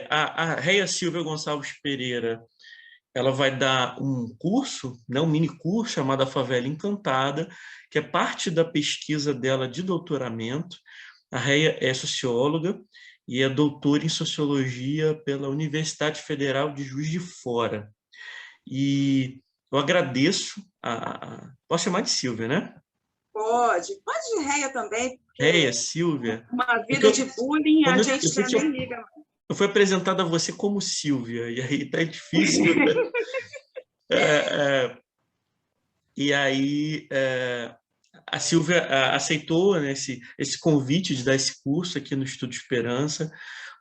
A Réia Silvia Gonçalves Pereira, ela vai dar um curso, né, um mini curso chamado A Favela Encantada, que é parte da pesquisa dela de doutoramento. A Réia é socióloga e é doutora em sociologia pela Universidade Federal de Juiz de Fora. E eu agradeço posso chamar de Silvia, né? Pode de Réia também, Réia, porque Silvia. uma vida de bullying a gente já nem eu, liga. eu fui apresentada a você como Silvia, e aí tá difícil. É, e aí a Silvia aceitou, né, esse convite de dar esse curso aqui no Instituto Esperança.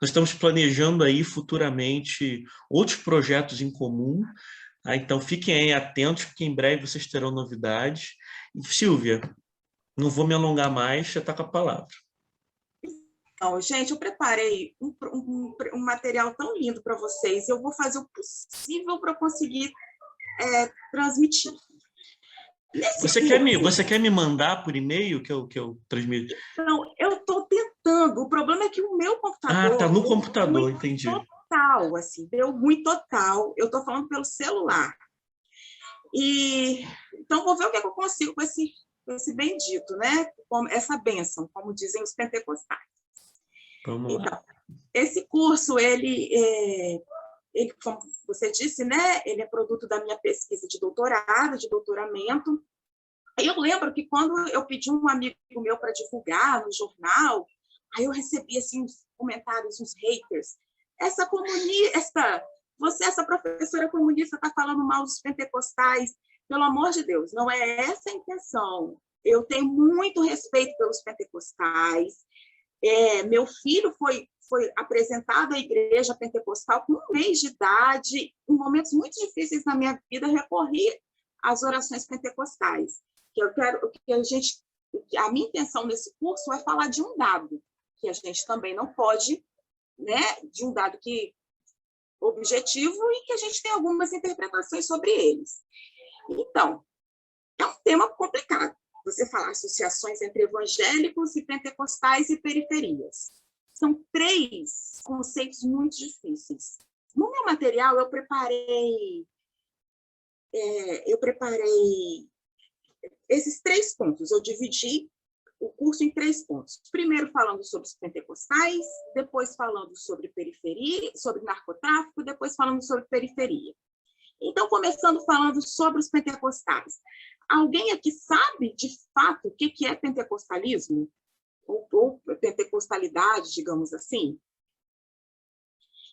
Nós estamos planejando aí futuramente outros projetos em comum, tá? Então fiquem aí atentos, porque em breve vocês terão novidades. E, Silvia, não vou me alongar mais, já está com a palavra. Então, gente, eu preparei um material tão lindo para vocês. Eu vou fazer o possível para conseguir transmitir. Você quer me mandar por e-mail que eu transmito? Então, eu estou tentando. O problema é que o meu computador... tá no computador, entendi. Total, assim, deu ruim total. Eu estou falando pelo celular. Então, vou ver o que eu consigo com esse bendito, né? Essa bênção, como dizem os pentecostais. Vamos lá. Então, esse curso, ele, como você disse, né? Ele é produto da minha pesquisa de doutorado, de doutoramento. Eu lembro que quando eu pedi um amigo meu para divulgar no jornal, aí eu recebi assim, uns comentários, uns haters. Essa professora comunista está falando mal dos pentecostais. Pelo amor de Deus, não é essa a intenção. Eu tenho muito respeito pelos pentecostais. Meu filho foi apresentado à igreja pentecostal com 1 mês de idade. Em momentos muito difíceis na minha vida, recorri às orações pentecostais. A minha intenção nesse curso é falar de um dado, que a gente também não pode, né, de um dado objetivo e que a gente tem algumas interpretações sobre eles. Então, é um tema complicado, você falar associações entre evangélicos e pentecostais e periferias. São 3 conceitos muito difíceis. No meu material, eu preparei esses 3 pontos. Eu dividi o curso em 3 pontos. Primeiro falando sobre os pentecostais, depois falando sobre periferia, sobre narcotráfico, depois falando sobre periferia. Então, começando falando sobre os pentecostais. Alguém aqui sabe, de fato, o que é pentecostalismo? Ou pentecostalidade, digamos assim?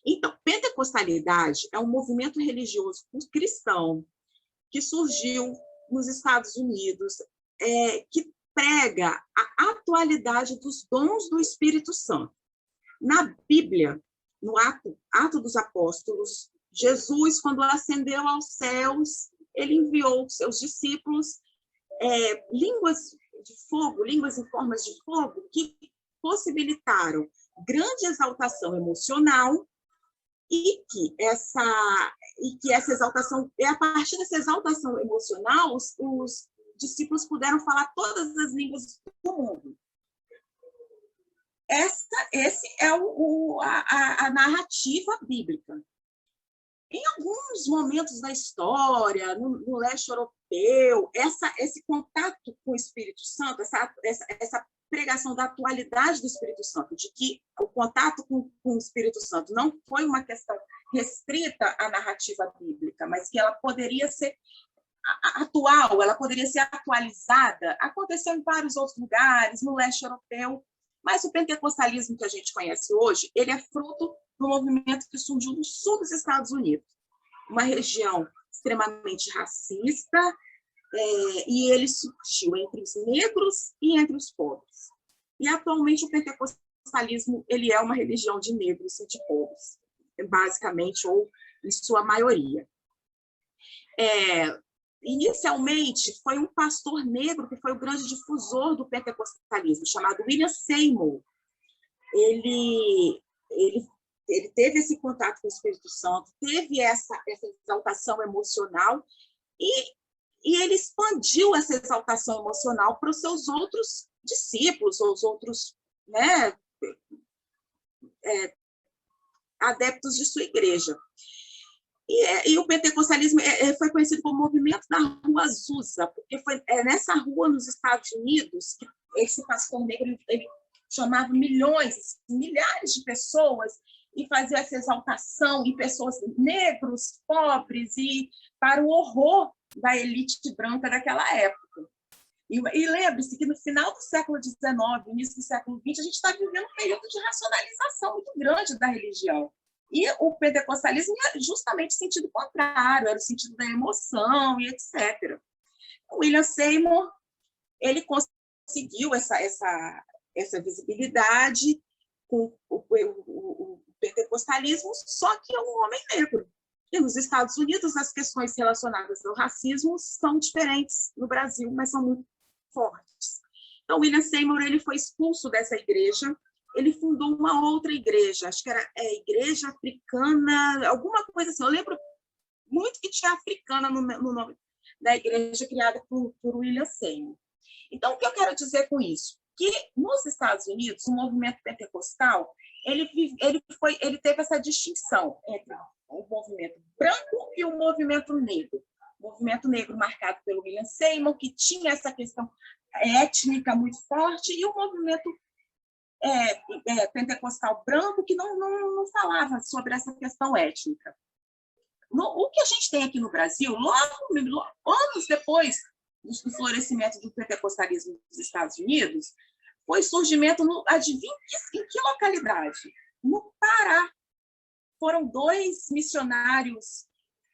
Então, pentecostalidade é um movimento religioso cristão que surgiu nos Estados Unidos, que prega a atualidade dos dons do Espírito Santo. Na Bíblia, no Ato dos Apóstolos, Jesus, quando ascendeu aos céus, ele enviou seus discípulos línguas de fogo, línguas em formas de fogo, que possibilitaram grande exaltação emocional e que essa exaltação, a partir dessa exaltação emocional, os discípulos puderam falar todas as línguas do mundo. Essa é a narrativa bíblica. Em alguns momentos da história, no leste europeu, esse contato com o Espírito Santo, essa pregação da atualidade do Espírito Santo, de que o contato com o Espírito Santo não foi uma questão restrita à narrativa bíblica, mas que ela poderia ser atual, ela poderia ser atualizada, aconteceu em vários outros lugares, no leste europeu, mas o pentecostalismo que a gente conhece hoje, ele é fruto do movimento que surgiu no sul dos Estados Unidos, uma região extremamente racista, e ele surgiu entre os negros e entre os pobres. E, atualmente, o pentecostalismo ele é uma religião de negros e de pobres, basicamente, ou em sua maioria. Inicialmente, foi um pastor negro que foi o grande difusor do pentecostalismo, chamado William Seymour. Ele teve esse contato com o Espírito Santo, teve essa exaltação emocional e ele expandiu essa exaltação emocional para os seus outros discípulos, ou os outros, né, adeptos de sua igreja. E o pentecostalismo foi conhecido como movimento da Rua Azusa, porque foi nessa rua nos Estados Unidos que esse pastor negro ele chamava milhares de pessoas e fazia essa exaltação em pessoas negros, pobres, e para o horror da elite branca daquela época. E lembre-se que no final do século XIX, início do século XX, a gente está vivendo um período de racionalização muito grande da religião. E o pentecostalismo era justamente o sentido contrário, era o sentido da emoção e etc. O William Seymour, ele conseguiu essa visibilidade com o pentecostalismo, só que é um homem negro. E nos Estados Unidos, as questões relacionadas ao racismo são diferentes no Brasil, mas são muito fortes. Então, William Seymour ele foi expulso dessa igreja. Ele fundou uma outra igreja, acho que era Igreja Africana, alguma coisa assim. Eu lembro muito que tinha africana no nome da igreja criada por William Seymour. Então, o que eu quero dizer com isso? Que nos Estados Unidos, o movimento pentecostal ele teve essa distinção entre o movimento branco e o movimento negro. O movimento negro marcado pelo William Seymour, que tinha essa questão étnica muito forte, e o movimento pentecostal branco, que não falava sobre essa questão étnica. O que a gente tem aqui no Brasil, logo anos depois do florescimento do pentecostalismo nos Estados Unidos, foi surgimento, adivinha em que localidade? No Pará. Foram 2 missionários,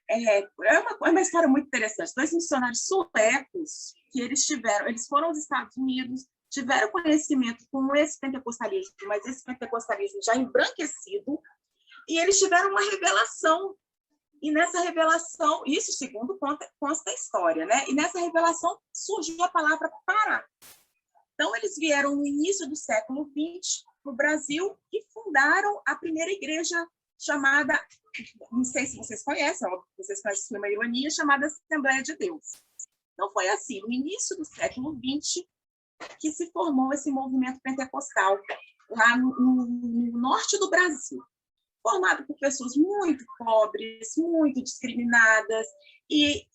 é uma história muito interessante, 2 missionários suecos que eles foram aos Estados Unidos, tiveram conhecimento com esse pentecostalismo, mas esse pentecostalismo já embranquecido, e eles tiveram uma revelação. E nessa revelação, isso segundo consta a história, né? E nessa revelação surgiu a palavra Pará. Então, eles vieram no início do século XX para o Brasil e fundaram a primeira igreja chamada, não sei se vocês conhecem, vocês conhecem uma ironia, chamada Assembleia de Deus. Então, foi assim, no início do século XX, que se formou esse movimento pentecostal lá no norte do Brasil, formado por pessoas muito pobres, muito discriminadas, e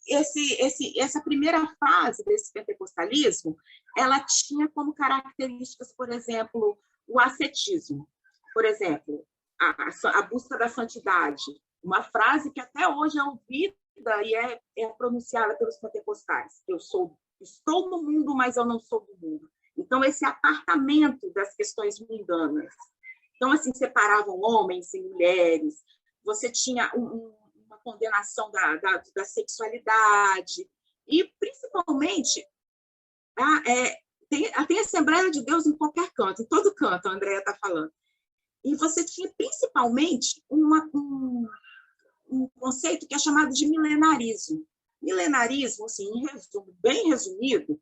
essa primeira fase desse pentecostalismo, ela tinha como características, por exemplo, o ascetismo, por exemplo, a busca da santidade, uma frase que até hoje é ouvida e é pronunciada pelos pentecostais, estou no mundo, mas eu não sou do mundo. Então, esse apartamento das questões mundanas. Então, assim, separavam homens e mulheres, você tinha uma condenação da sexualidade, e, principalmente, tem Assembleia de Deus em qualquer canto, em todo canto, a Andréia está falando. E você tinha, principalmente, um conceito que é chamado de milenarismo. Milenarismo, assim, bem resumido,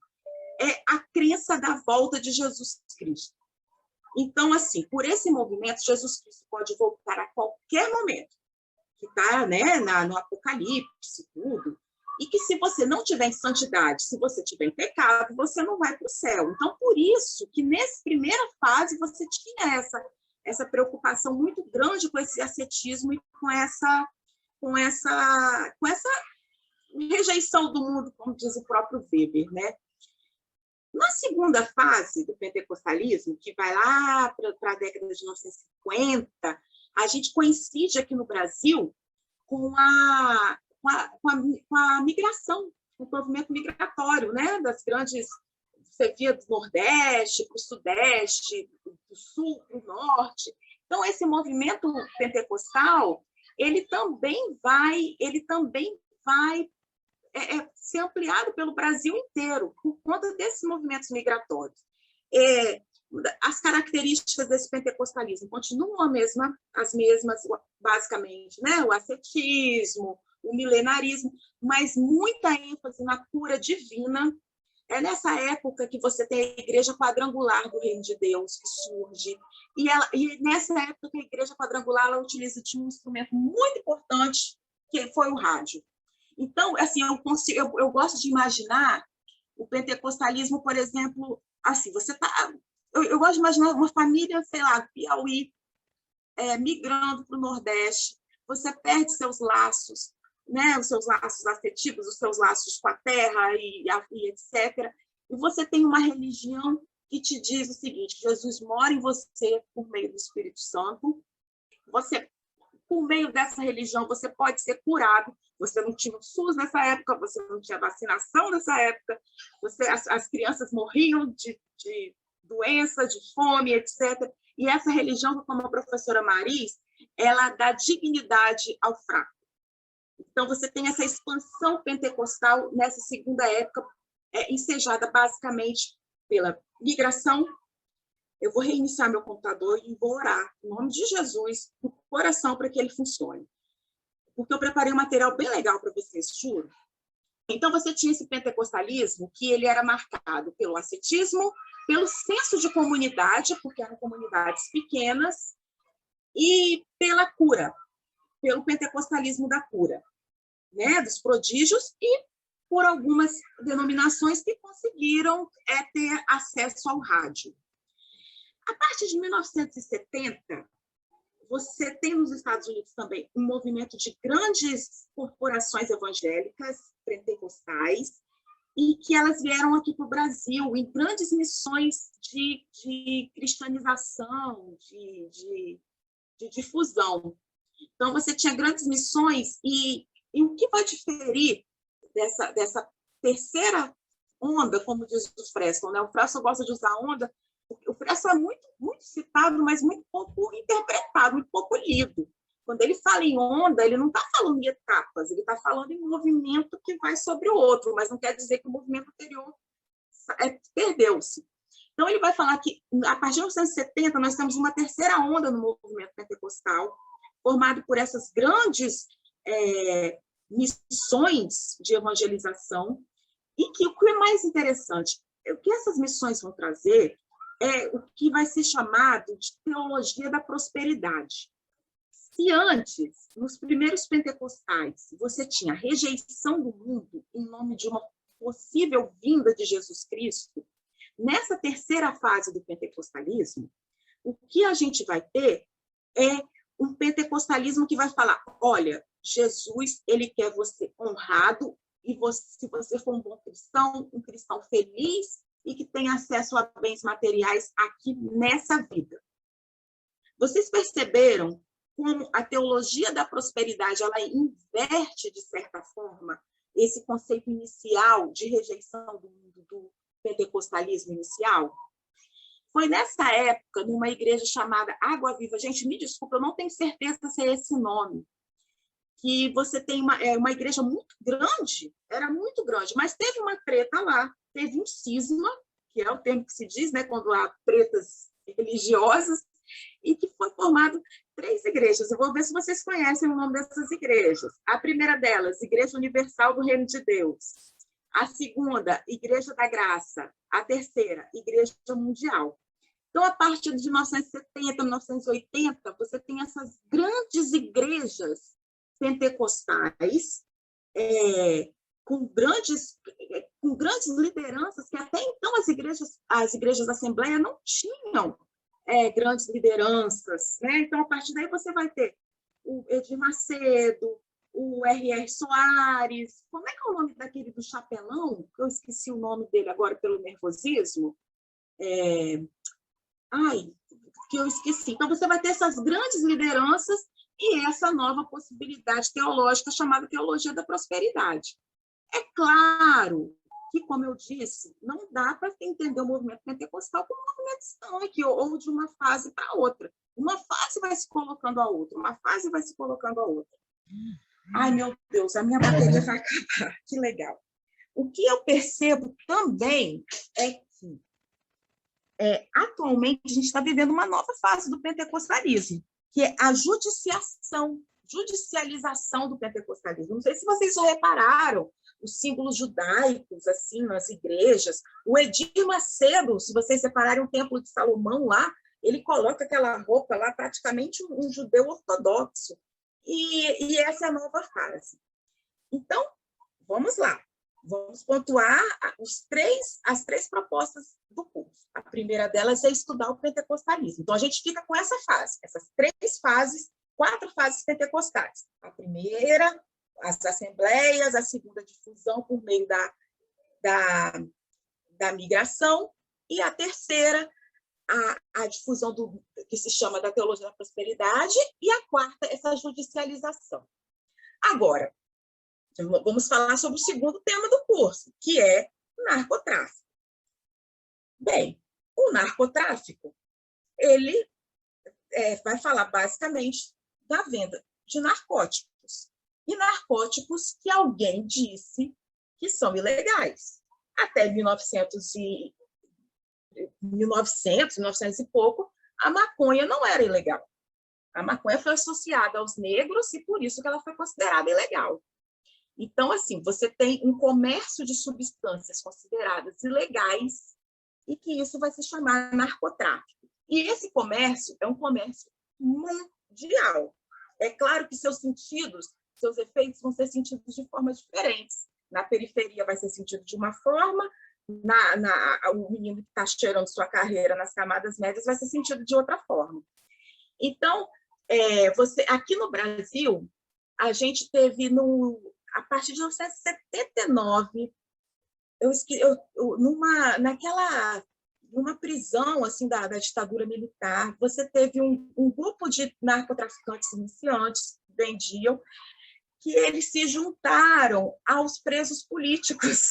é a crença da volta de Jesus Cristo. Então, assim, por esse movimento, Jesus Cristo pode voltar a qualquer momento, que está, né, no Apocalipse, tudo, e que se você não tiver em santidade, se você tiver em pecado, você não vai para o céu. Então, por isso que nessa primeira fase você tinha essa preocupação muito grande com esse ascetismo e com essa rejeição do mundo, como diz o próprio Weber, né? Na segunda fase do pentecostalismo, que vai lá para a década de 1950, a gente coincide aqui no Brasil com a migração, com o movimento migratório, né? Das grandes, você via do Nordeste para o Sudeste, do Sul para o Norte. Então, esse movimento pentecostal, ele também vai ser ampliado pelo Brasil inteiro, por conta desses movimentos migratórios. As características desse pentecostalismo continuam as mesmas, basicamente, né? O ascetismo, o milenarismo, mas muita ênfase na cura divina. É nessa época que você tem a Igreja Quadrangular do Reino de Deus, que surge, e nessa época a Igreja Quadrangular ela utiliza de um instrumento muito importante, que foi o rádio. Então, assim, eu gosto de imaginar o pentecostalismo, por exemplo, assim, eu gosto de imaginar uma família, sei lá, Piauí, migrando para o Nordeste, você perde seus laços, né? Os seus laços afetivos, os seus laços com a terra e etc. E você tem uma religião que te diz o seguinte: Jesus mora em você por meio do Espírito Santo. Você, por meio dessa religião, você pode ser curado. Você não tinha o SUS nessa época, você não tinha vacinação nessa época, as crianças morriam de doença, de fome, etc. E essa religião, como a professora Maris, ela dá dignidade ao fraco. Então, você tem essa expansão pentecostal nessa segunda época, ensejada basicamente pela migração. Eu vou reiniciar meu computador e vou orar, em nome de Jesus, no coração, para que ele funcione. Porque eu preparei um material bem legal para vocês, juro. Então, você tinha esse pentecostalismo que ele era marcado pelo ascetismo, pelo senso de comunidade, porque eram comunidades pequenas, e pela cura, pelo pentecostalismo da cura, né, dos prodígios, e por algumas denominações que conseguiram ter acesso ao rádio. A partir de 1970, você tem nos Estados Unidos também um movimento de grandes corporações evangélicas pentecostais, e que elas vieram aqui para o Brasil em grandes missões de cristianização, de difusão. Então, você tinha grandes missões, e o que vai diferir dessa terceira onda, como diz o Freston, né? O Freston gosta de usar onda. O Freston é muito, muito citado, mas muito pouco interpretado, muito pouco lido. Quando ele fala em onda, ele não está falando em etapas, ele está falando em um movimento que vai sobre o outro, mas não quer dizer que o movimento anterior perdeu-se. Então, ele vai falar que, a partir de 1970, nós temos uma terceira onda no movimento pentecostal, formado por essas grandes missões de evangelização, e que o que é mais interessante, o que essas missões vão trazer é o que vai ser chamado de teologia da prosperidade. Se antes, nos primeiros pentecostais, você tinha rejeição do mundo em nome de uma possível vinda de Jesus Cristo, nessa terceira fase do pentecostalismo, o que a gente vai ter é um pentecostalismo que vai falar: olha, Jesus, ele quer você honrado, e se você for um bom cristão, um cristão feliz e que tem acesso a bens materiais aqui nessa vida. Vocês perceberam como a teologia da prosperidade ela inverte, de certa forma, esse conceito inicial de rejeição do mundo do pentecostalismo inicial? Foi nessa época, numa igreja chamada Água Viva, gente, me desculpa, eu não tenho certeza se é esse nome, que você tem uma igreja muito grande, era muito grande, mas teve uma treta lá, teve um cisma, que é o termo que se diz, né, quando há tretas religiosas, e que foi formado 3 igrejas. Eu vou ver se vocês conhecem o nome dessas igrejas. A primeira delas, Igreja Universal do Reino de Deus. A segunda, Igreja da Graça. A terceira, Igreja Mundial. Então, a partir de 1970, 1980, você tem essas grandes igrejas pentecostais, com grandes lideranças, que até então as igrejas da Assembleia não tinham grandes lideranças, né? Então, a partir daí, você vai ter o Edir Macedo, o R.R. Soares, como é que é o nome daquele do chapelão? Eu esqueci o nome dele agora pelo nervosismo. Que eu esqueci. Então, você vai ter essas grandes lideranças e essa nova possibilidade teológica chamada teologia da prosperidade. É claro que, como eu disse, não dá para entender o movimento pentecostal como um movimento estanque ou de uma fase para outra. Uma fase vai se colocando a outra, uma fase vai se colocando a outra. Ai, meu Deus, a minha bateria vai acabar. Que legal. O que eu percebo também é que, atualmente, a gente está vivendo uma nova fase do pentecostalismo, que é a judicialização do pentecostalismo. Não sei se vocês já repararam os símbolos judaicos assim nas igrejas. O Edir Macedo, se vocês separarem o Templo de Salomão lá, ele coloca aquela roupa lá, praticamente um judeu ortodoxo. E essa é a nova fase. Então, vamos lá. Vamos pontuar as 3 propostas do curso. A primeira delas é estudar o pentecostalismo. Então, a gente fica com essa fase, essas 3 fases, 4 fases pentecostais. A primeira, as assembleias, a segunda, difusão por meio da migração, e a terceira, a difusão do que se chama da teologia da prosperidade, e a quarta, essa judicialização. Agora, vamos falar sobre o segundo tema do curso, que é narcotráfico. Bem, o narcotráfico, ele vai falar basicamente da venda de narcóticos. E narcóticos que alguém disse que são ilegais. Até 1900 e pouco, a maconha não era ilegal. A maconha foi associada aos negros e por isso que ela foi considerada ilegal. Então, assim, você tem um comércio de substâncias consideradas ilegais e que isso vai se chamar narcotráfico. E esse comércio é um comércio mundial. É claro que seus efeitos vão ser sentidos de formas diferentes. Na periferia vai ser sentido de uma forma, o menino que está cheirando sua carreira nas camadas médias vai ser sentido de outra forma. Então, aqui no Brasil, a gente teve, a partir de 1979, numa prisão assim, da ditadura militar, você teve um grupo de narcotraficantes iniciantes que vendiam, que eles se juntaram aos presos políticos.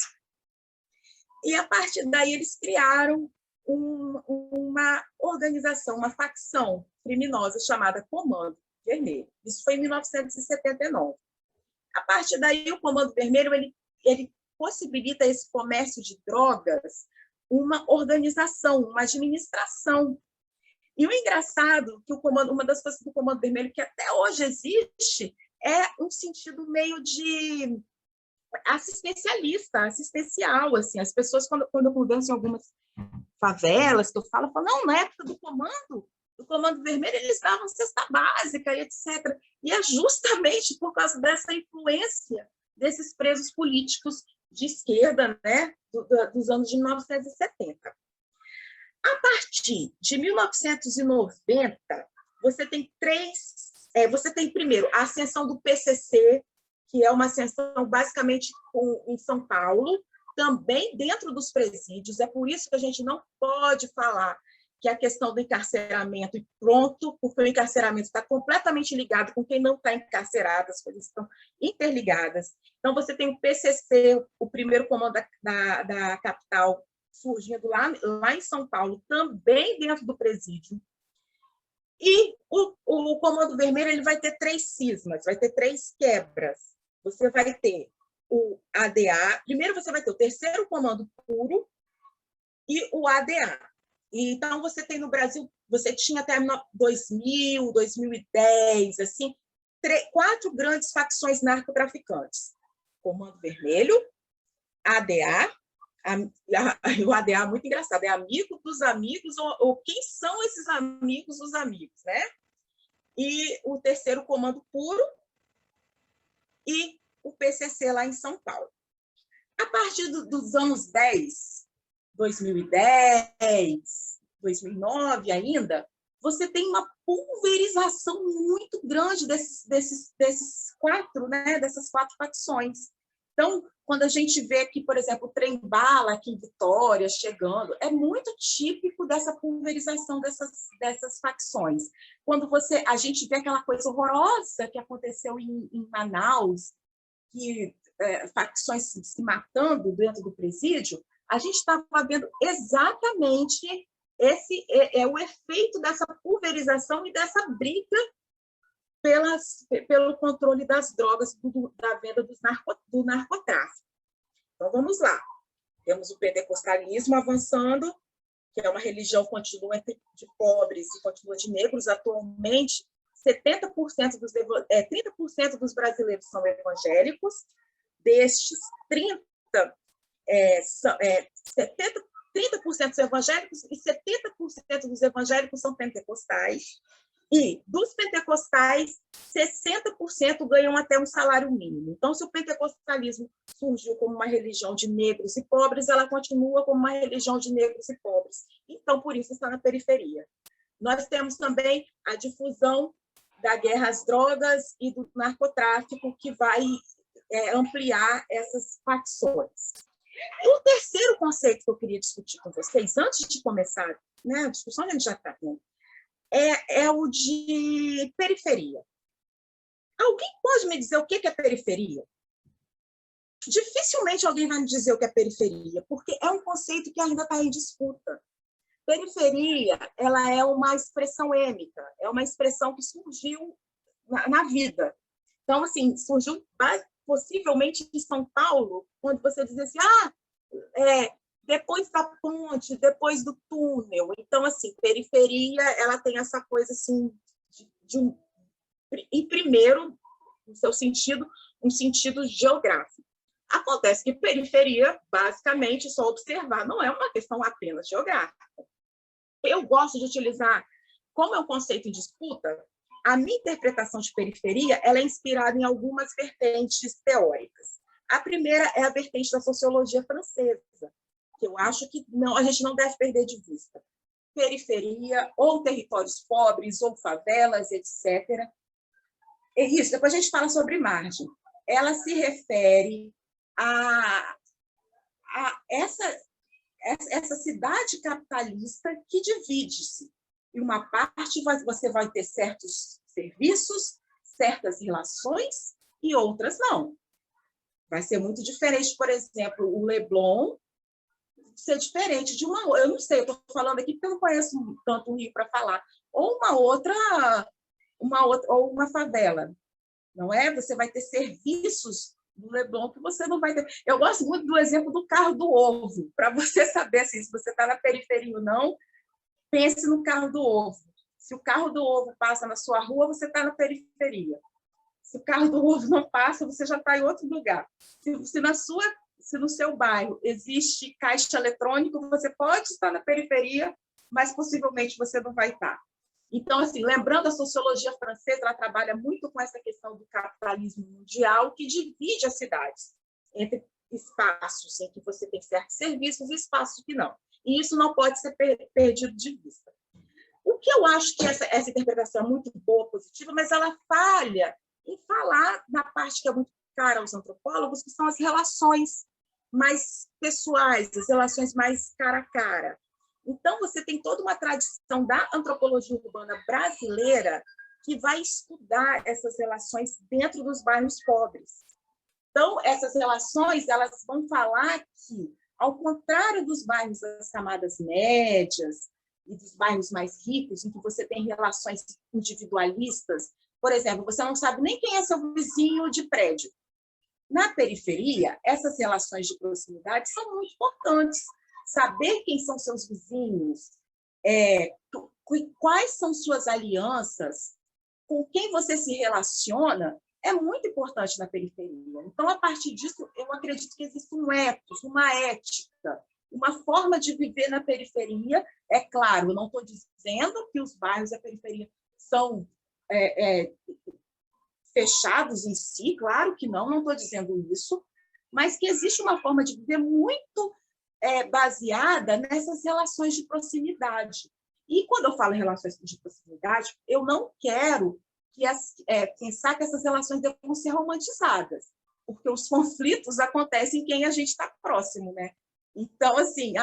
E, a partir daí, eles criaram uma organização, uma facção criminosa chamada Comando Vermelho. Isso foi em 1979. A partir daí, o Comando Vermelho ele possibilita esse comércio de drogas uma organização, uma administração. E o engraçado que uma das coisas do Comando Vermelho que até hoje existe é um sentido meio de assistencial, assim. As pessoas, quando eu converso em algumas favelas, que eu falo, não, na época do Comando Vermelho, eles davam cesta básica e etc. E é justamente por causa dessa influência desses presos políticos de esquerda, né, dos anos de 1970. A partir de 1990, você tem primeiro a ascensão do PCC, que é uma ascensão basicamente em São Paulo, também dentro dos presídios. É por isso que a gente não pode falar que a questão do encarceramento e pronto, porque o encarceramento está completamente ligado com quem não está encarcerado, as coisas estão interligadas. Então, você tem o PCC, o primeiro comando da capital, surgindo lá em São Paulo, também dentro do presídio. E o Comando Vermelho ele vai ter 3 cismas, vai ter 3 quebras. Você vai ter o ADA, primeiro você vai ter o terceiro comando puro e o ADA. E, então, você tem no Brasil, você tinha até 2000, 2010, assim, 4 grandes facções narcotraficantes. Comando Vermelho, ADA, o ADA é muito engraçado, é amigo dos amigos, ou quem são esses amigos dos amigos, né? E o terceiro comando puro e o PCC lá em São Paulo. A partir dos anos 2010, 2009 ainda, você tem uma pulverização muito grande desses 4, né? Dessas 4 facções. Então, quando a gente vê aqui, por exemplo, o trem-bala aqui em Vitória chegando, é muito típico dessa pulverização dessas facções. Quando a gente vê aquela coisa horrorosa que aconteceu em Manaus, que facções se matando dentro do presídio, a gente estava vendo exatamente o efeito dessa pulverização e dessa briga pelo controle das drogas, da venda do narcotráfico. Então, vamos lá. Temos o pentecostalismo avançando, que é uma religião que continua de pobres e continua de negros. Atualmente, 30% dos brasileiros são evangélicos. Destes, 30% são evangélicos e 70% dos evangélicos são pentecostais. E dos pentecostais, 60% ganham até um salário mínimo. Então, se o pentecostalismo surgiu como uma religião de negros e pobres, ela continua como uma religião de negros e pobres. Então, por isso, está na periferia. Nós temos também a difusão da guerra às drogas e do narcotráfico, que vai ampliar essas facções. E o terceiro conceito que eu queria discutir com vocês, antes de começar, né, a discussão a gente já está tendo, é o de periferia. Alguém pode me dizer o que é periferia? Dificilmente alguém vai me dizer o que é periferia, porque é um conceito que ainda está em disputa. Periferia, ela é uma expressão êmica, é uma expressão que surgiu na vida. Então, assim, surgiu possivelmente em São Paulo, quando você dizia assim, depois da ponte, depois do túnel. Então, assim, periferia, ela tem essa coisa, assim, em primeiro, no seu sentido, um sentido geográfico. Acontece que periferia, basicamente, só observar, não é uma questão apenas geográfica. Eu gosto de utilizar, como é um conceito em disputa, a minha interpretação de periferia ela é inspirada em algumas vertentes teóricas. A primeira é a vertente da sociologia francesa, que eu acho que a gente não deve perder de vista. Periferia, ou territórios pobres, ou favelas, etc. E isso, depois a gente fala sobre margem. Ela se refere a essa cidade capitalista que divide-se. Em uma parte, você vai ter certos serviços, certas relações, e outras não. Vai ser muito diferente, por exemplo, o Leblon ser diferente de uma... Eu não sei, eu estou falando aqui porque eu não conheço tanto o Rio para falar. Ou ou uma favela, não é? Você vai ter serviços do Leblon que você não vai ter. Eu gosto muito do exemplo do carro do ovo, para você saber assim, se você está na periferia ou não, pense no carro do ovo. Se o carro do ovo passa na sua rua, você está na periferia. Se o carro do ovo não passa, você já está em outro lugar. Se no seu bairro existe caixa eletrônico, você pode estar na periferia, mas possivelmente você não vai estar. Então, assim, lembrando, a sociologia francesa, ela trabalha muito com essa questão do capitalismo mundial, que divide as cidades entre espaços em que você tem certos serviços e espaços que não. E isso não pode ser perdido de vista. O que eu acho que essa interpretação é muito boa, positiva, mas ela falha em falar na parte que é muito cara aos antropólogos, que são as relações mais pessoais, as relações mais cara a cara. Então, você tem toda uma tradição da antropologia urbana brasileira que vai estudar essas relações dentro dos bairros pobres. Então, essas relações elas vão falar que, ao contrário dos bairros das camadas médias e dos bairros mais ricos, em que você tem relações individualistas, por exemplo, você não sabe nem quem é seu vizinho de prédio. Na periferia, essas relações de proximidade são muito importantes. Saber quem são seus vizinhos, quais são suas alianças, com quem você se relaciona, é muito importante na periferia. Então, a partir disso, eu acredito que existe um ethos, uma ética, uma forma de viver na periferia. É claro, eu não estou dizendo que os bairros da periferia são fechados em si, claro que não estou dizendo isso, mas que existe uma forma de viver muito baseada nessas relações de proximidade. E quando eu falo em relações de proximidade, eu não quero pensar que essas relações devam ser romantizadas, porque os conflitos acontecem em quem a gente está próximo, né? Então, assim,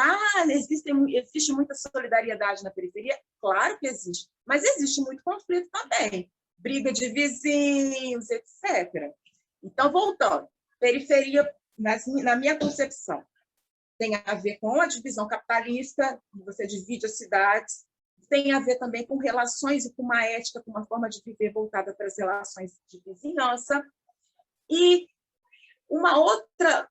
existe muita solidariedade na periferia? Claro que existe, mas existe muito conflito também, briga de vizinhos, etc. Então, voltando, periferia, na minha concepção, tem a ver com a divisão capitalista, você divide as cidades, tem a ver também com relações e com uma ética, com uma forma de viver voltada para as relações de vizinhança. E uma outra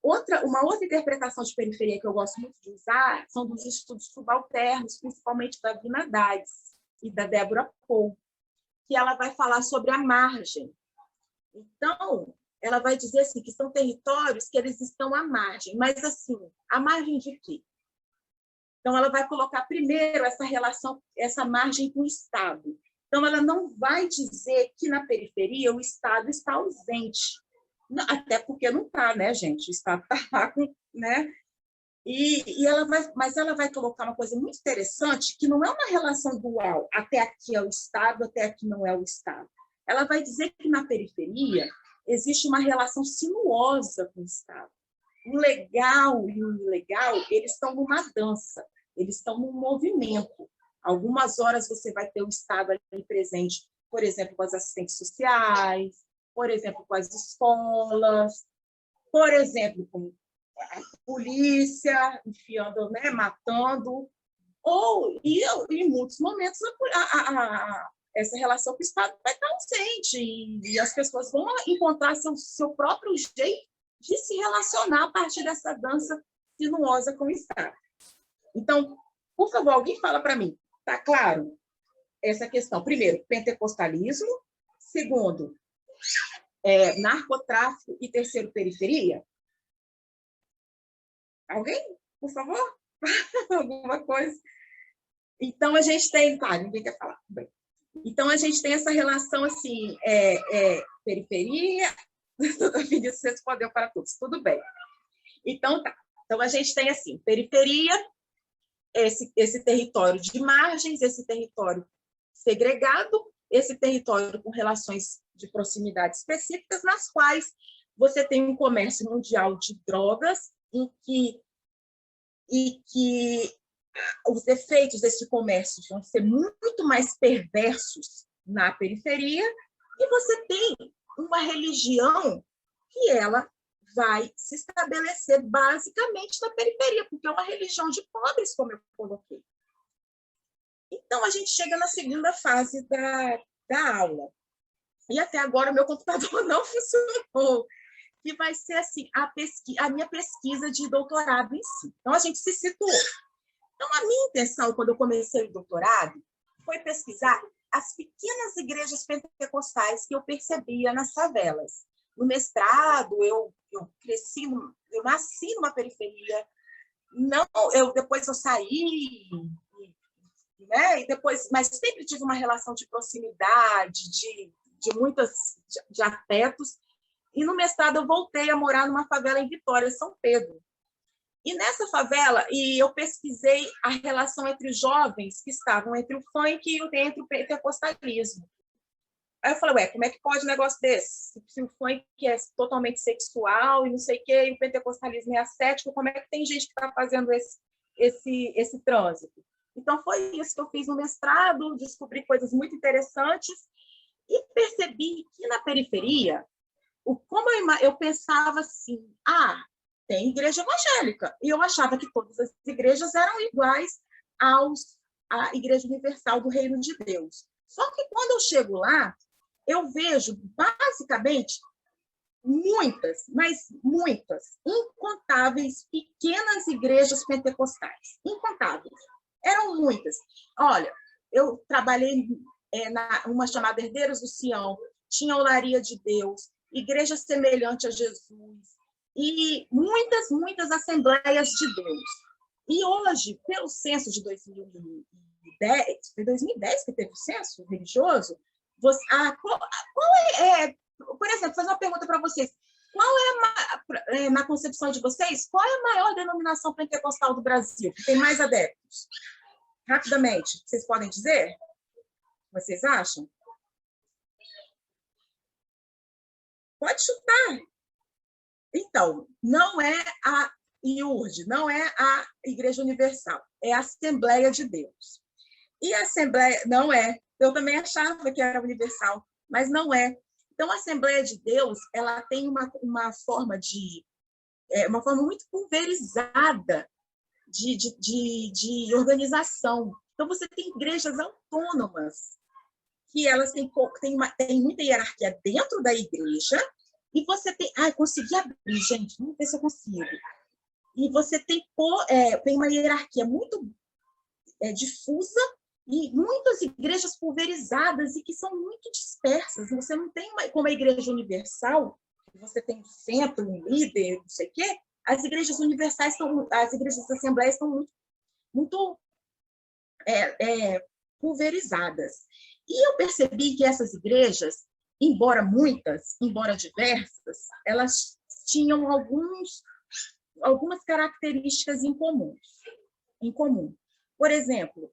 interpretação de periferia que eu gosto muito de usar são dos estudos subalternos, principalmente da Vina Dades e da Débora Pohl, que ela vai falar sobre a margem. Então, ela vai dizer assim, que são territórios que eles estão à margem, mas assim, à margem de quê? Então, ela vai colocar primeiro essa relação, essa margem com o Estado. Então, ela não vai dizer que na periferia o Estado está ausente. Até porque não está, né, gente? O Estado está lá com, né? Mas ela vai colocar uma coisa muito interessante, que não é uma relação dual, até aqui é o Estado, até aqui não é o Estado. Ela vai dizer que na periferia existe uma relação sinuosa com o Estado. O legal e o ilegal, eles estão numa dança, eles estão num movimento. Algumas horas você vai ter o Estado ali presente, por exemplo, com as assistentes sociais, por exemplo, com as escolas, por exemplo, com a polícia enfiando, né, matando, ou em muitos momentos essa relação com o Estado vai estar ausente e as pessoas vão encontrar seu próprio jeito de se relacionar a partir dessa dança sinuosa com o Estado. Então, por favor, alguém fala para mim, tá claro essa questão? Primeiro, pentecostalismo. Segundo, narcotráfico. E terceiro, periferia. Alguém, por favor? Alguma coisa? Então, a gente tem... Tá, ninguém quer falar. Bem. Então, a gente tem essa relação, assim, periferia, Vinícius respondeu para todos, tudo bem. Então, tá. Então, a gente tem, assim, periferia, esse território de margens, esse território segregado, esse território com relações de proximidade específicas, nas quais você tem um comércio mundial de drogas, e que os efeitos desse comércio vão ser muito mais perversos na periferia, e você tem uma religião que ela vai se estabelecer basicamente na periferia, porque é uma religião de pobres, como eu coloquei. Então, a gente chega na segunda fase da aula. E até agora o meu computador não funcionou, que vai ser assim, a minha pesquisa de doutorado em si. Então, a gente se situou. Então, a minha intenção, quando eu comecei o doutorado, foi pesquisar as pequenas igrejas pentecostais que eu percebia nas favelas. No mestrado, eu nasci numa periferia, depois eu saí, né? E depois, mas sempre tive uma relação de proximidade, de afetos. E no mestrado eu voltei a morar numa favela em Vitória, São Pedro. E nessa favela, eu pesquisei a relação entre os jovens que estavam entre o funk e entre o pentecostalismo. Aí eu falei, como é que pode um negócio desse? Se o funk é totalmente sexual e não sei o quê, e o pentecostalismo é ascético, como é que tem gente que está fazendo esse trânsito? Então, foi isso que eu fiz no mestrado, descobri coisas muito interessantes e percebi que na periferia, como eu pensava assim, tem igreja evangélica, e eu achava que todas as igrejas eram iguais à Igreja Universal do Reino de Deus. Só que quando eu chego lá, eu vejo, basicamente, muitas, incontáveis pequenas igrejas pentecostais. Incontáveis. Eram muitas. Olha, eu trabalhei numa chamada Herdeiros do Sião, tinha Olaria de Deus, Igreja Semelhante a Jesus, e muitas Assembleias de Deus. E hoje, pelo censo de 2010, foi 2010 que teve o censo religioso, por exemplo, fazer uma pergunta para vocês. Qual na concepção de vocês, qual é a maior denominação pentecostal do Brasil, que tem mais adeptos? Rapidamente, vocês podem dizer? Vocês acham? Pode chutar. Então, não é a IURD, não é a Igreja Universal, é a Assembleia de Deus. E a Assembleia não é. Eu também achava que era universal, mas não é. Então, a Assembleia de Deus, ela tem uma forma muito pulverizada de organização. Então, você tem igrejas autônomas, que elas têm muita hierarquia dentro da igreja, e você tem... consegui abrir, gente, vamos ver se eu consigo. E você tem uma hierarquia muito difusa, e muitas igrejas pulverizadas e que são muito dispersas. Você não tem como a Igreja Universal, você tem um centro, um líder, não sei o quê. As igrejas universais as igrejas da Assembleia estão muito pulverizadas. E eu percebi que essas igrejas, embora muitas, embora diversas, elas tinham algumas características em comum. Por exemplo,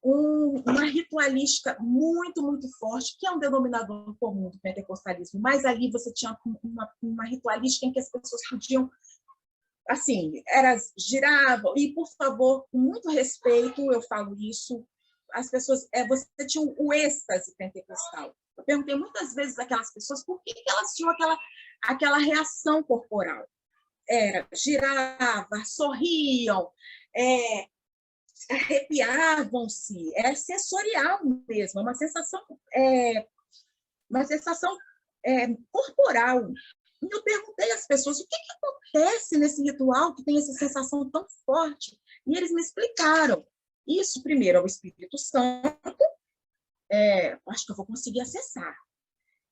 uma ritualística muito, muito forte, que é um denominador comum do pentecostalismo, mas ali você tinha uma ritualística em que as pessoas podiam, assim, giravam, e por favor, com muito respeito, eu falo isso, as pessoas, você tinha o êxtase pentecostal. Eu perguntei muitas vezes àquelas pessoas por que elas tinham aquela reação corporal. Girava, sorriam, arrepiavam-se, sensorial mesmo, uma sensação corporal. E eu perguntei às pessoas o que acontece nesse ritual que tem essa sensação tão forte, e eles me explicaram. Isso, primeiro, é o Espírito Santo, acho que eu vou conseguir acessar.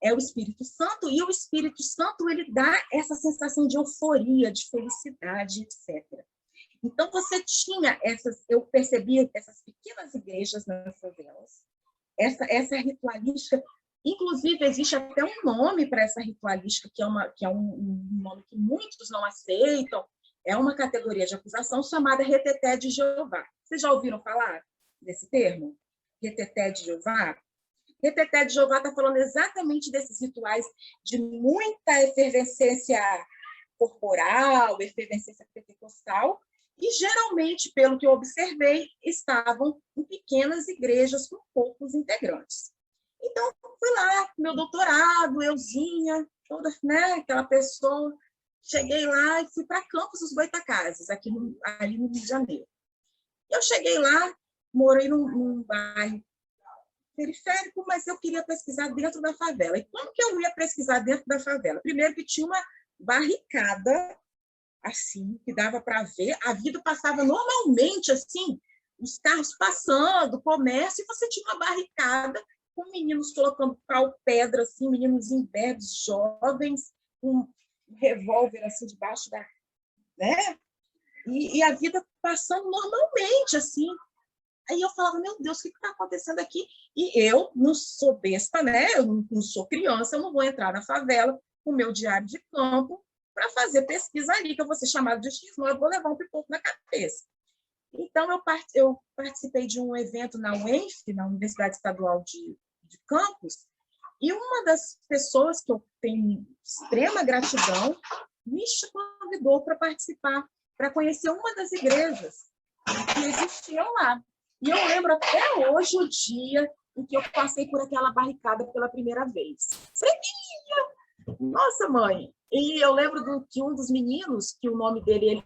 É o Espírito Santo, e o Espírito Santo ele dá essa sensação de euforia, de felicidade, etc. Então, você tinha eu percebi essas pequenas igrejas nas favelas, essa ritualística, inclusive existe até um nome para essa ritualística, que é um nome que muitos não aceitam, é uma categoria de acusação chamada reteté de Jeová. Vocês já ouviram falar desse termo? Reteté de Jeová? Reteté de Jeová está falando exatamente desses rituais de muita efervescência corporal, efervescência pentecostal, e geralmente, pelo que eu observei, estavam em pequenas igrejas com poucos integrantes. Então, fui lá, meu doutorado, euzinha, toda, né, aquela pessoa, cheguei lá e fui para Campos dos Goytacazes, ali no Rio de Janeiro. Eu cheguei lá, morei num bairro periférico, mas eu queria pesquisar dentro da favela. E como que eu ia pesquisar dentro da favela? Primeiro que tinha uma barricada, assim, que dava para ver. A vida passava normalmente, assim, os carros passando, comércio, e você tinha uma barricada com meninos colocando pau-pedra, assim, meninos imberbes, jovens, com um revólver, assim, debaixo da... né? E a vida passando normalmente, assim. Aí eu falava, meu Deus, o que está acontecendo aqui? E eu não sou besta, né? Eu não sou criança, eu não vou entrar na favela com o meu diário de campo para fazer pesquisa ali, que eu vou ser chamada de X9, eu vou levar um pipoco na cabeça. Então, eu participei de um evento na UENF, na Universidade Estadual de Campos, e uma das pessoas que eu tenho extrema gratidão me convidou para participar, para conhecer uma das igrejas que existiam lá. E eu lembro até hoje o dia em que eu passei por aquela barricada pela primeira vez. Ceguinha! Nossa, mãe! E eu lembro que um dos meninos, que o nome que ele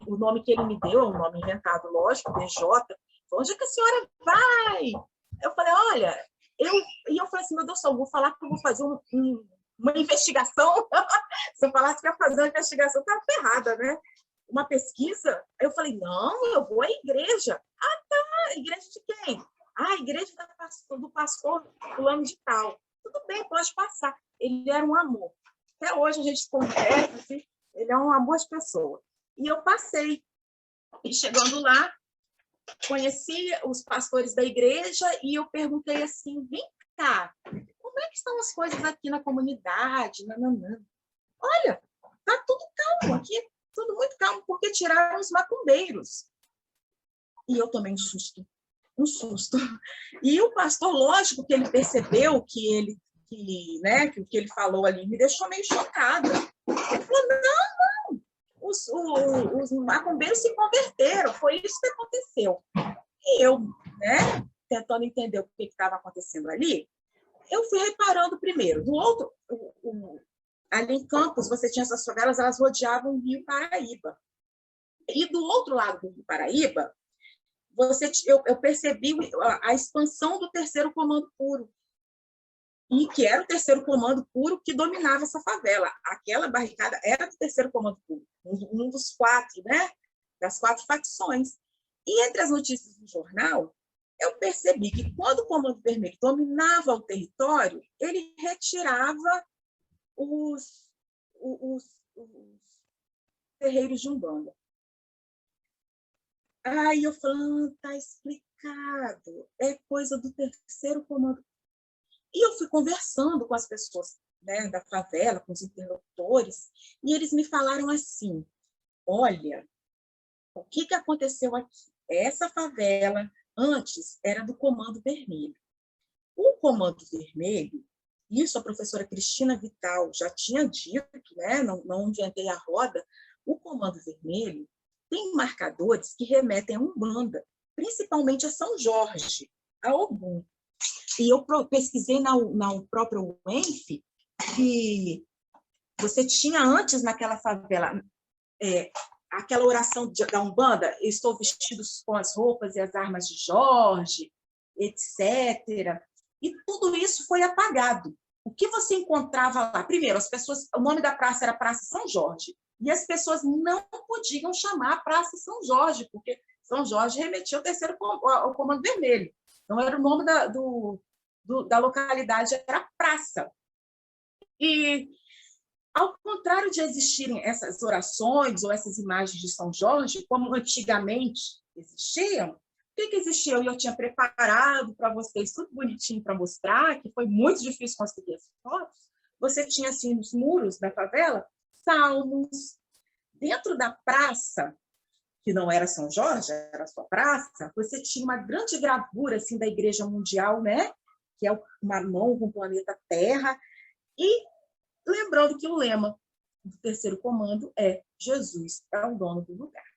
me deu, é um nome inventado, lógico, DJ, falou, onde é que a senhora vai? Eu falei, olha, e eu falei assim, meu Deus do céu, vou falar que eu vou fazer uma investigação. Se eu falasse que ia fazer uma investigação, estava ferrada, né? Uma pesquisa. Eu falei, não, eu vou à igreja. Ah, tá, igreja de quem? Ah, igreja do pastor fulano de tal. Tudo bem, pode passar. Ele era um amor. Até hoje a gente conversa, assim, ele é um amor de pessoa. E eu passei. E chegando lá, conheci os pastores da igreja e eu perguntei assim, vem cá, como é que estão as coisas aqui na comunidade? Nananã. Olha, tá tudo calmo aqui, tudo muito calmo, porque tiraram os macumbeiros. E eu tomei um susto. E o pastor, lógico que ele percebeu que o que ele falou ali me deixou meio chocada. Ele falou, não, os macumbeiros se converteram, foi isso que aconteceu. E eu, né, tentando entender o que estava acontecendo ali, eu fui reparando primeiro. Do outro, ali em Campos, você tinha essas favelas, elas rodeavam o Rio Paraíba. E do outro lado do Rio Paraíba, eu percebi a expansão do Terceiro Comando Puro, e que era o Terceiro Comando Puro que dominava essa favela. Aquela barricada era do Terceiro Comando Puro, um dos 4, né? Das 4 facções. E entre as notícias do jornal, eu percebi que quando o Comando Vermelho dominava o território, ele retirava os terreiros de Umbanda. Aí eu falando, tá explicado, é coisa do Terceiro Comando. E eu fui conversando com as pessoas, né, da favela, com os interlocutores, e eles me falaram assim: olha, o que aconteceu aqui? Essa favela, antes, era do Comando Vermelho. O Comando Vermelho, isso a professora Cristina Vital já tinha dito, né? Não inventei a roda, o Comando Vermelho tem marcadores que remetem a Umbanda, principalmente a São Jorge, a Ogum. E eu pesquisei na própria UENF que você tinha antes naquela favela aquela oração da Umbanda: estou vestido com as roupas e as armas de Jorge, etc. E tudo isso foi apagado. O que você encontrava lá? Primeiro, as pessoas, o nome da praça era Praça São Jorge, e as pessoas não podiam chamar Praça São Jorge, porque São Jorge remetia ao Comando Vermelho. Então, era o nome da localidade, era praça. E, ao contrário de existirem essas orações ou essas imagens de São Jorge, como antigamente existiam, o que existia? Eu tinha preparado para vocês tudo bonitinho para mostrar, que foi muito difícil conseguir as fotos. Você tinha, assim, nos muros da favela, salmos. Dentro da praça, que não era São Jorge, era a sua praça, você tinha uma grande gravura assim, da Igreja Mundial, né? Que é uma mão com o planeta Terra. E lembrando que o lema do terceiro comando é: Jesus é o dono do lugar.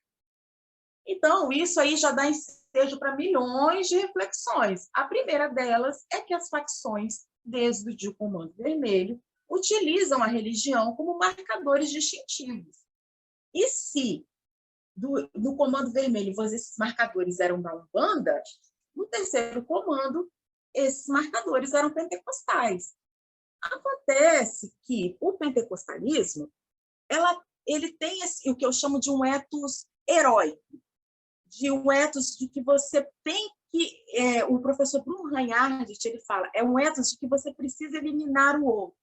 Então, isso aí já dá ensejo para milhões de reflexões. A primeira delas é que as facções, desde o Comando Vermelho, utilizam a religião como marcadores distintivos. E se no Comando Vermelho esses marcadores eram da Umbanda, no terceiro comando, esses marcadores eram pentecostais. Acontece que o pentecostalismo ele tem o que eu chamo de um ethos heróico, de um ethos de que você tem que... o professor Bruno Reinhardt, ele fala, é um ethos de que você precisa eliminar o outro.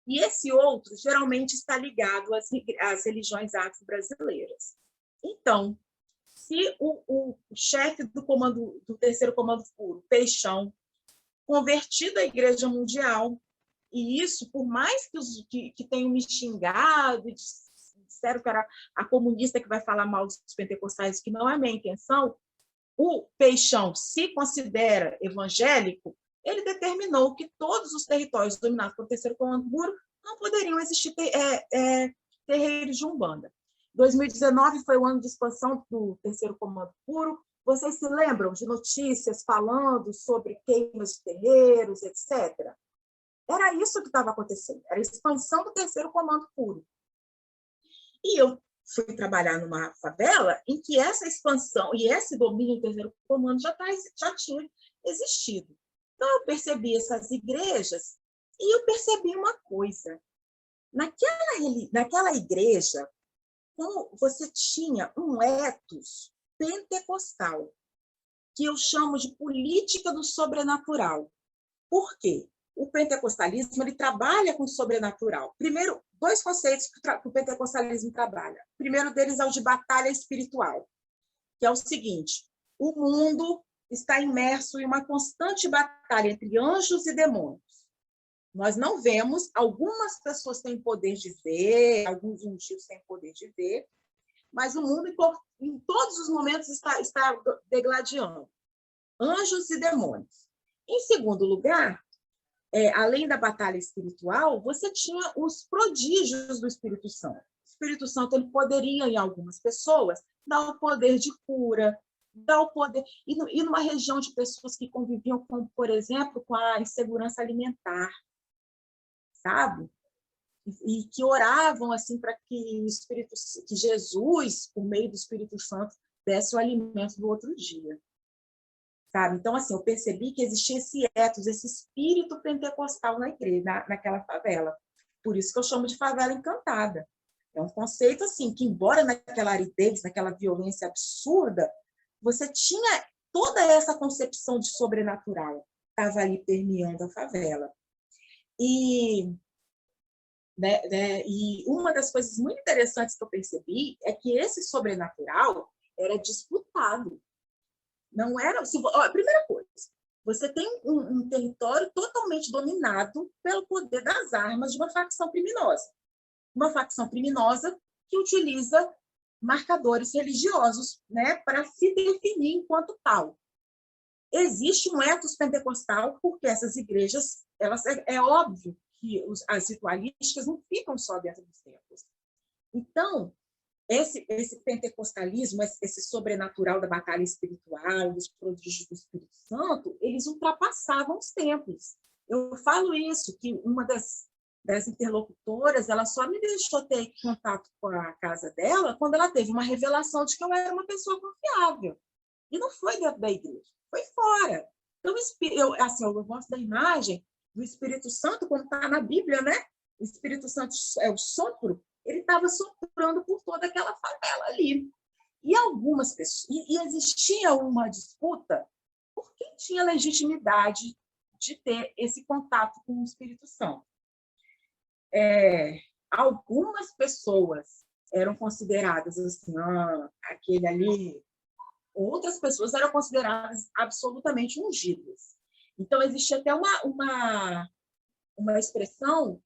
E esse outro geralmente está ligado às religiões afro-brasileiras. Então, se o chefe do terceiro comando puro, Peixão, convertido à Igreja Mundial, e isso, por mais que tenham me xingado e disseram que era a comunista que vai falar mal dos pentecostais, que não é a minha intenção, o Peixão se considera evangélico, ele determinou que todos os territórios dominados pelo terceiro comando puro não poderiam existir terreiros de Umbanda. 2019 foi o ano de expansão do terceiro comando puro. Vocês se lembram de notícias falando sobre queimas de terreiros, etc.? Era isso que estava acontecendo, era a expansão do terceiro comando puro. E eu fui trabalhar numa favela em que essa expansão e esse domínio do terceiro comando já tinha existido. Então, eu percebi essas igrejas e eu percebi uma coisa. Naquela igreja, você tinha um ethos pentecostal, que eu chamo de política do sobrenatural. Por quê? O pentecostalismo ele trabalha com o sobrenatural. Primeiro, dois conceitos que o pentecostalismo trabalha. O primeiro deles é o de batalha espiritual, que é o seguinte: o mundo está imerso em uma constante batalha entre anjos e demônios. Nós não vemos, algumas pessoas têm poder de ver, alguns ungidos têm poder de ver, mas o mundo, em todos os momentos, está degladiando. Anjos e demônios. Em segundo lugar, além da batalha espiritual, você tinha os prodígios do Espírito Santo. O Espírito Santo ele poderia, em algumas pessoas, dar o poder de cura, dar o poder... E numa região de pessoas que conviviam, por exemplo, com a insegurança alimentar, sabe? E que oravam assim para que Jesus, por meio do Espírito Santo, desse o alimento do outro dia. Sabe? Então, assim, eu percebi que existia esse ethos, esse espírito pentecostal na igreja, naquela favela. Por isso que eu chamo de favela encantada. É um conceito assim, que embora naquela aridez, naquela violência absurda, você tinha toda essa concepção de sobrenatural, estava ali permeando a favela. E uma das coisas muito interessantes que eu percebi é que esse sobrenatural era disputado. Não era... primeira coisa, você tem um território totalmente dominado pelo poder das armas de uma facção criminosa. Uma facção criminosa que utiliza marcadores religiosos, né, para se definir enquanto tal. Existe um ethos pentecostal, porque essas igrejas, é óbvio que as ritualísticas não ficam só dentro dos templos. Então, esse pentecostalismo, esse sobrenatural da batalha espiritual, dos prodígios do Espírito Santo, eles ultrapassavam os templos. Eu falo isso, que uma das interlocutoras, ela só me deixou ter contato com a casa dela quando ela teve uma revelação de que eu era uma pessoa confiável. E não foi dentro da igreja, foi fora. Então, eu gosto da imagem do Espírito Santo, como está na Bíblia, né? O Espírito Santo é o sopro, ele estava soprando por toda aquela favela ali. E algumas pessoas, e existia uma disputa por quem tinha legitimidade de ter esse contato com o Espírito Santo. Algumas pessoas eram consideradas assim, aquele ali. Outras pessoas eram consideradas absolutamente ungidas. Então, existia até uma expressão